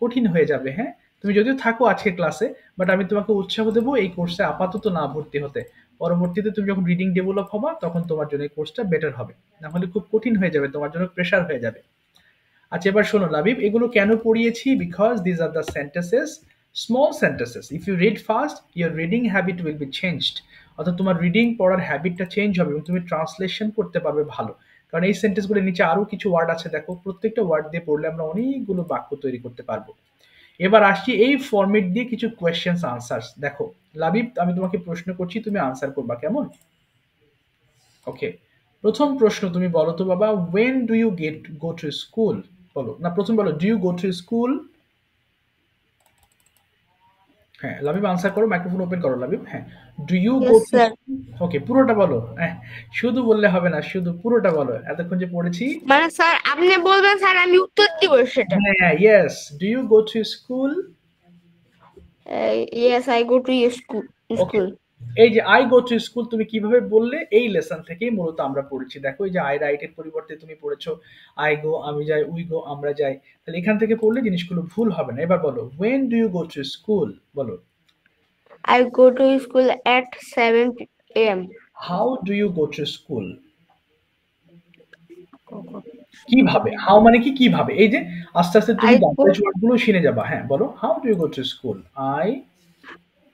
কঠিন হয়ে যাবে। হ্যাঁ তুমি যদিও থাকো আজকের ক্লাসে, বাট আমি তোমাকে উৎসাহ দেবো এই কোর্সে আপাতত না ভর্তি হতে। পরবর্তীতে তুমি যখন রিডিং ডেভেলপ হবা তখন তোমার জন্য এই কোর্সটা বেটার হবে, না হলে খুব কঠিন হয়ে যাবে, তোমার জন্য প্রেশার হয়ে যাবে। আচ্ছা এবার শোনো লাবিব, এগুলো কেন পড়িয়েছি? Because these are the sentences, small sentences. If you read fast your reading habit will be changed. অর্থাৎ তোমার রিডিং পড়ার হ্যাবিটটা চেঞ্জ হবে এবং তুমি ট্রান্সলেশন করতে পারবে ভালো। কারণ এই সেন্টেন্সগুলোর নিচে আরো কিছু ওয়ার্ড আছে, দেখো প্রত্যেকটা ওয়ার্ড দিয়ে পড়লে আমরা অনেকগুলো বাক্য তৈরি করতে পারবো। এবার আসছি এই ফরম্যাট দিয়ে কিছু কোয়েশ্চেন্স আনসার্স। দেখো লাবিব, আমি তোমাকে প্রশ্ন করছি, তুমি আনসার করবা, কেমন? ওকে, প্রথম প্রশ্ন তুমি বলো তো বাবা, when do you go to school? বলো না, প্রথম বলো do you go to school? হ্যাঁ লাবিব আনসার করো, মাইক্রোফোন ওপেন করো লাবিব। হ্যাঁ, do you go to school? ওকে পুরোটা বলো। শুধু বললে হবে না, শুধু পুরোটা বলো। এতক্ষণ যে পড়েছি মানে স্যার আপনি বলবেন, স্যার আমি উত্তর দিব সেটা। হ্যাঁ yes, do you go to school? Yes, I go to school. এই যে আই গো টু স্কুল তুমি কিভাবে বললে, এই লেসন থেকেই মূলত আমরা পড়েছি। দেখো এই যে আই রাইটের পরিবর্তে তুমি পড়েছো আই গো আমি যাই, উই গো আমরা যাই। তাহলে এখান থেকে পড়লে জিনিসগুলো ভুল হবে না। এবার বলো when do you go to school? বলো। I go to school at 7 a.m. how do you go to school? কিভাবে, হাউ মানে কি কিভাবে, এই যে আস্তে আস্তে তুমি বাংলাদেশ ওয়ার্ডগুলো শিখে যাবা। হ্যাঁ বলো how do you go to school?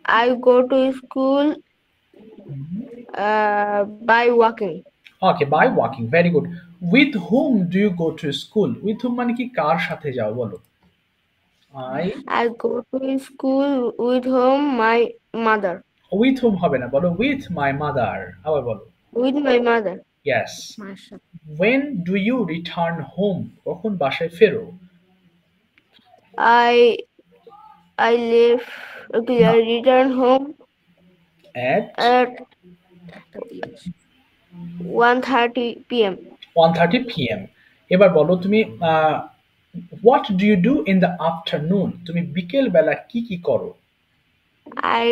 I go to school by walking. Okay, by walking, very good. With whom do you go to school? With whom মানে কি কার সাথে যাও, বলো। I go to school with whom my mother. With whom হবে না, বলো with my mother। আবার বলো with my mother. Yes. When do you return home? কখন বাসায় ফেরো? I left. Okay, I returned home at at 1:30 p.m. 1:30 p.m. এবার বলো তুমি what do you do in the afternoon? তুমি বিকেল বেলা কি কি করো? I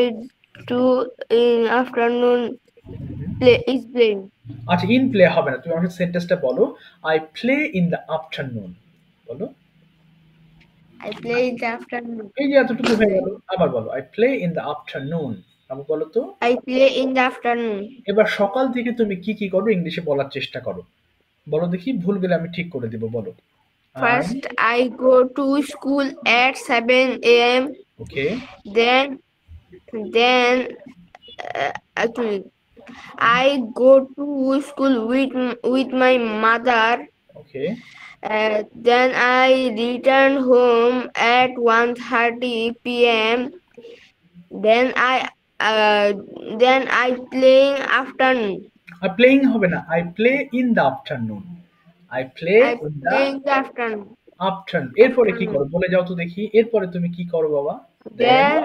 do in afternoon is playing. আচ্ছা, ইন প্লে হবে না, তুমি আমাকে সেন্টেন্সটা বলো। I play in the afternoon, বলো। I play in the afternoon. এই যে এতটুকু হয়ে গেল, আবার বলো I play in the afternoon. আবার বলো তো। I play in the afternoon. এবার সকাল থেকে তুমি কি কি করো ইংলিশে বলার চেষ্টা করো, বলো দেখি, ভুল গেলে আমি ঠিক করে দিব, বলো। First, I go to school at 7 a.m. Okay, Then actually, I go to school with my mother. Okay, Then I return home at 1:30 p.m. Then I playing afternoon. Are playing হবে না, I play in the afternoon, I play I in the play in the afternoon. Afternoon. এরপরে কি করো বলে যাও তো দেখি, এরপরে তুমি কি করো বাবা? Then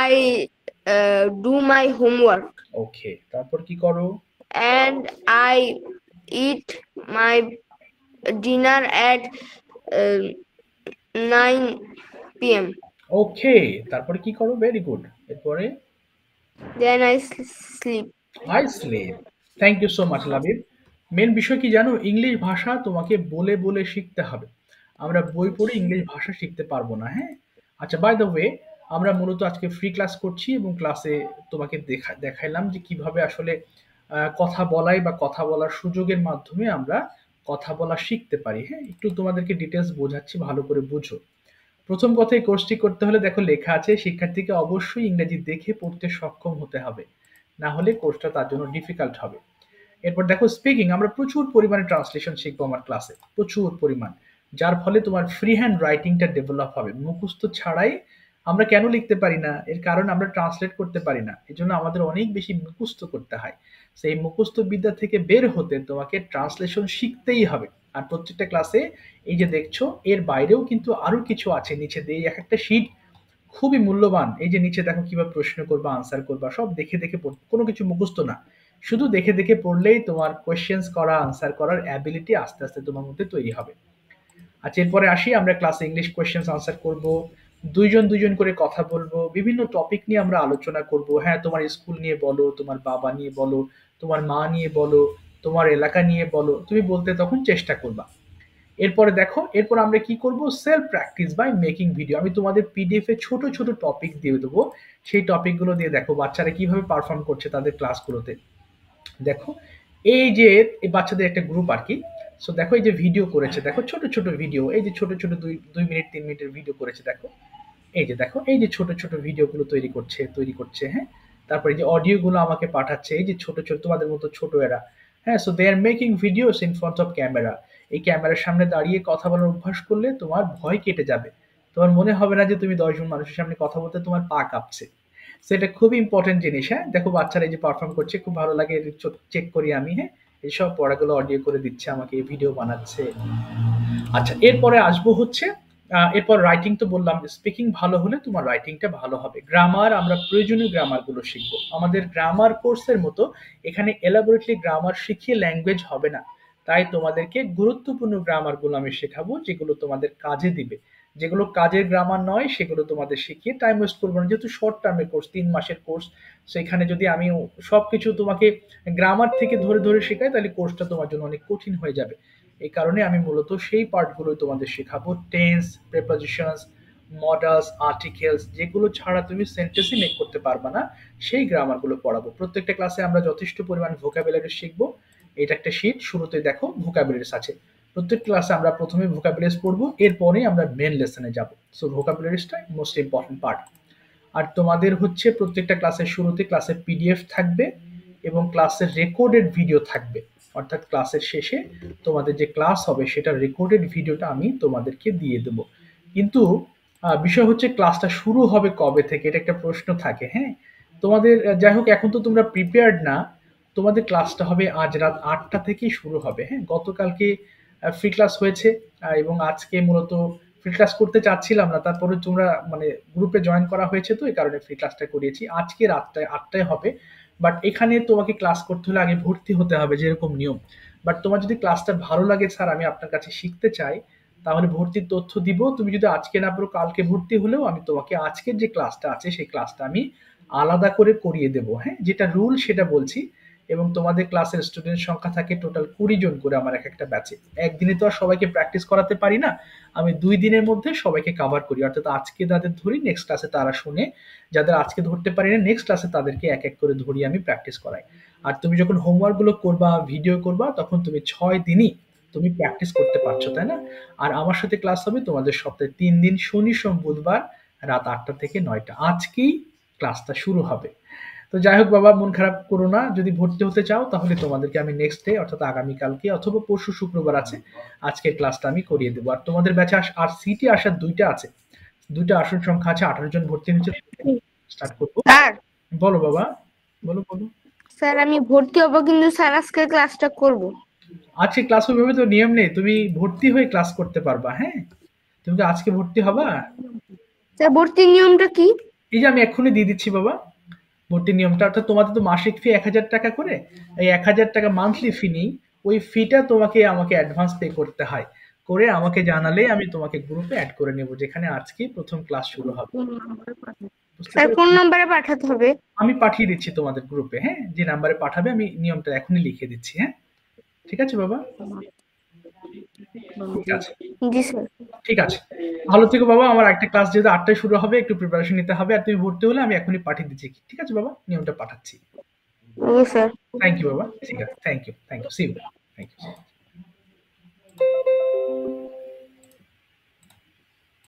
I do my homework. ওকে, তারপর কি করো? And I eat my dinner at 9 p.m. ওকে, তারপরে কি করো? Very good. এরপরে? Then I sleep. I sleep. Thank you so much Labib. Main বিষয় কি জানো, ইংলিশ ভাষা তোমাকে বলে বলে শিখতে হবে। আমরা বই পড়ে ইংলিশ ভাষা শিখতে পারবো না, হ্যাঁ। আচ্ছা, বাই দ্য ওয়ে, আমরা মূলত আজকে ফ্রি ক্লাস করছি এবং ক্লাসে তোমাকে দেখাইলাম যে কিভাবে আসলে কথা বলাই বা কথা বলার সুযোগের মাধ্যমে আমরা কথা বলা শিখতে পারি, হ্যাঁ। একটু তোমাদেরকে ডিটেলস বোঝাচ্ছি, ভালো করে বুঝো। প্রথম কথা, এই কোর্সটি করতে হলে দেখো লেখা আছে শিক্ষার্থীকে অবশ্যই ইংরেজি দেখে পড়তে সক্ষম হতে হবে, না হলে কোর্সটা তার জন্য ডিফিকাল্ট হবে। এরপর দেখো স্পিকিং, আমরা প্রচুর পরিমাণে ট্রান্সলেশন শিখবো আমার ক্লাসে, প্রচুর পরিমাণ, যার ফলে তোমার ফ্রি হ্যান্ড রাইটিংটা ডেভেলপ হবে। মুখস্থ ছাড়াই আমরা কেন লিখতে পারি না? এর কারণ আমরা ট্রান্সলেট করতে পারি না, এই জন্য আমাদের অনেক বেশি মুখস্থ করতে হয়। সেই মুখস্থ বিদ্যা থেকে বের হতে তোমাকে ট্রান্সলেশন শিখতেই হবে। আর প্রত্যেকটা ক্লাসে এই যে দেখছো, এর বাইরেও কিন্তু আরো কিছু আছে নিচে দিয়ে, এক একটা শীট খুবই মূল্যবান। এই যে নিচে দেখো কিভাবে প্রশ্ন করবা, আনসার করবা, সব দেখে দেখে কোনো কিছু মুখস্থ না, শুধু দেখে দেখে পড়লেই তোমার কোয়েশ্চেন্স করা, আনসার করার অ্যাবিলিটি আস্তে আস্তে তোমার মধ্যে তৈরি হবে। আচ্ছা, এরপরে আসি, আমরা ক্লাসে ইংলিশ কোয়েশ্চেন্স আনসার করব, দুইজন করে কথা বলবো, বিভিন্ন টপিক নিয়ে আমরা আলোচনা করব। হ্যাঁ, তোমার স্কুল নিয়ে বলো, তোমার বাবা নিয়ে বলো, তোমার মা নিয়ে বলো, তোমার এলাকা নিয়ে বলো, তুমি বলতে তখন চেষ্টা করবা। এরপরে দেখো, এরপর আমরা কি করব, self practice by making video. আমি তোমাদের পিডিএফ এ ছোট ছোট টপিক দিয়ে দেবো, সেই টপিকগুলো দিয়ে দেখো বাচ্চারা কিভাবে পারফর্ম করছে তাদের ক্লাসগুলোতে। দেখো এই যে এই বাচ্চাদের একটা গ্রুপ আর কি, সো দেখো এই যে ভিডিও করেছে, দেখো ছোট ছোট ভিডিও, এই যে ছোট ছোট 2 মিনিট 3 মিনিটের ভিডিও করেছে, দেখো এই যে দেখো এই যে ছোট ছোট ভিডিওগুলো তৈরি করছে, হ্যাঁ। তারপরে এই যে অডিওগুলো আমাকে পাঠাচ্ছে, এই যে ছোট ছোট তোমাদের মতো ছোট এরা, হ্যাঁ। So they are making videos in front of camera. এই ক্যামেরার সামনে দাঁড়িয়ে কথা বলার অভ্যাস করলে তোমার ভয় কেটে যাবে, তোমার মনে হবে না যে তুমি 10 জন মানুষের সামনে কথা বলতে তোমার পা কাঁপছে। সেটা খুবই ইম্পর্টেন্ট জিনিস, হ্যাঁ। দেখো বাচ্চারা এই যে পারফর্ম করছে, খুব ভালো লাগে, চেক করি আমি, হ্যাঁ। এইসব পড়াগুলো অডিও করে দিচ্ছে আমাকে, ভিডিও বানাচ্ছে। আচ্ছা, এরপরে আসবো হচ্ছে এরপর রাইটিং তো বললাম, স্পিকিং ভালো হলে তোমার রাইটিংটা ভালো হবে। গ্রামার, আমরা প্রয়োজনীয় গ্রামারগুলো শিখবো। আমাদের গ্রামার কোর্সের মতো এখানে এলাবোরেটলি গ্রামার শিখিয়ে ল্যাঙ্গুয়েজ হবে না, তাই তোমাদেরকে গুরুত্বপূর্ণ গ্রামারগুলো আমি শেখাবো, যেগুলো তোমাদের কাজে দিবে। যেগুলো কাজের গ্রামার নয় সেগুলো তোমাদের শিখিয়ে টাইম ওয়েস্ট করবো না, যেহেতু শর্ট টার্মের কোর্স, 3 মাসের কোর্স। সেখানে যদি আমি সবকিছু তোমাকে গ্রামার থেকে ধরে ধরে শেখাই, তাহলে কোর্সটা তোমার জন্য অনেক কঠিন হয়ে যাবে। এই কারণে আমি মূলত সেই পার্টগুলোই তোমাদের শেখাবো, টেন্স, প্রিপোজিশনস, মডালস, আর্টিকেলস, যেগুলো ছাড়া তুমি সেন্টেন্সই মেক করতে পারবে না, সেই গ্রামারগুলো পড়াবো। প্রত্যেকটা ক্লাসে আমরা যথেষ্ট পরিমাণ ভোকাবুলারি শিখবো। এটা একটা শীট, শুরুতে দেখো ভোকাবুলারিস আছে। প্রত্যেক ক্লাসে আমরা প্রথমে ভোকাবুলারিস পড়বো, এরপরেই আমরা মেন লেসনে যাব। সো ভোকাবুলারিসটা মোস্ট ইম্পর্টেন্ট পার্ট। আর তোমাদের হচ্ছে প্রত্যেকটা ক্লাসের শুরুতে ক্লাসের পিডিএফ থাকবে এবং ক্লাসের রেকর্ডেড ভিডিও থাকবে, অর্থাৎ ক্লাসের শেষে তোমাদের যে ক্লাস হবে সেটা রেকর্ডেড ভিডিওটা আমি তোমাদেরকে দিয়ে দেব। কিন্তু বিষয় হচ্ছে ক্লাসটা শুরু হবে কবে থেকে, এটা একটা প্রশ্ন থাকে, হ্যাঁ। তোমাদের যাই হোক, এখন তো তোমরা প্রিপেয়ার্ড না, তোমাদের ক্লাসটা হবে আজ রাত 8টা থেকেই শুরু হবে, হ্যাঁ। গতকালকে ফ্রি ক্লাস হয়েছে এবং আজকে মূলত ফ্রি ক্লাস করতে চাচ্ছিলাম না, তারপরে তোমরা মানে গ্রুপে জয়েন করা হয়েছে তো এই কারণে ফ্রি ক্লাসটা করিয়েছি। আজকে রাতটায় 8টায় হবে, বাট এখানে তোমাকে ক্লাস করতে হলে আগে ভর্তি হতে হবে যেরকম নিয়ম। বাট তোমার যদি ক্লাসটা ভালো লাগে, স্যার আমি আপনার কাছে শিখতে চাই, তাহলে ভর্তির তথ্য দিব। তুমি যদি আজকে না পারো কালকে ভর্তি হলেও আমি তোমাকে আজকের যে ক্লাসটা আছে সেই ক্লাসটা আমি আলাদা করে করিয়ে দেব। হ্যাঁ, যেটা রুল সেটা বলছি। এবং তোমাদের ক্লাসের স্টুডেন্ট সংখ্যা থাকে টোটাল 20 জন করে আমার একটা ব্যাচে। একদিনে তো আর সবাইকে প্র্যাকটিস করাতে পারি না, আমি 2 দিনের মধ্যে সবাইকে কভার করি। অর্থাৎ আজকে যাদের ধরি নেক্সট ক্লাসে তারা শুনে, যাদের আজকে ধরতে পারি না নেক্সট ক্লাসে তাদেরকে এক এক করে ধরি আমি প্র্যাকটিস করাই। আর তুমি যখন হোমওয়ার্ক গুলো করবা, ভিডিও করবা, তখন তুমি 6 দিনই তুমি প্র্যাকটিস করতে পারছো, তাই না? আর আমার সাথে ক্লাস হবে তোমাদের সপ্তাহে 3 দিন, শনি সোম বুধবার রাত 8টা থেকে 9টা। আজকেই ক্লাসটা শুরু হবে। তো যাই হোক বাবা, মন খারাপ করো না। যদি ভর্তি হতে চাও তাহলে তোমাদেরকে আমি নেক্সট ডে অর্থাৎ আগামীকালকে অথবা পরশু শুক্রবার আছে, আজকের ক্লাসটা আমি করিয়ে দেবো। আর তোমাদের ব্যাচে আর সিটি আসার 2টা আছে, 2টা আসন সংখ্যা আছে, 18 জন ভর্তি হয়েছে। স্টার্ট করবো। স্যার বলো বাবা, বলো বলো। স্যার আমি ভর্তি হব, কিন্তু স্যার আজকে ক্লাসটা করব। আজকে ক্লাস হবে তো নিয়ম নেই, তুমি ভর্তি হয়ে ক্লাস করতে পারবা। হ্যাঁ, তুমি কি আজকে ভর্তি হবা? স্যার ভর্তির নিয়মটা কি? এই যে আমি এক্ষুনি দিয়ে দিচ্ছি বাবা ভর্তির নিয়মটা। অর্থাৎ তোমাদের তো মাসিক ফি 1000 টাকা করে, এই 1000 টাকা মান্থলি ফি নেই, ওই ফিটা তোমাকে আমাকে অ্যাডভান্স পে করতে হয়, করে আমাকে জানালে আমি তোমাকে গ্রুপে অ্যাড করে নেব, যেখানে আজকে প্রথম ক্লাস শুরু হবে। স্যার কোন নম্বরে পাঠাতে হবে? আমি পাঠিয়ে দিচ্ছি তোমাদের গ্রুপে। হ্যাঁ, যে নাম্বারে পাঠাবে আমি নিয়মটা এখনই লিখে দিচ্ছি। হ্যাঁ, ঠিক আছে বাবা? ঠিক আছে, জি স্যার। ঠিক আছে, ভালো থেকো বাবা। আমার একটা ক্লাস যেহেতু 8টায় শুরু হবে, একটু প্রিপারেশন নিতে হবে। আর তুমি ভর্তি হলে আমি এখনই পাঠিয়ে দিচ্ছি। ঠিক আছে বাবা, নিয়মটা পাঠাচ্ছি। Okay sir. থ্যাংক ইউ বাবা। ঠিক আছে, thank you, see you. Thank you.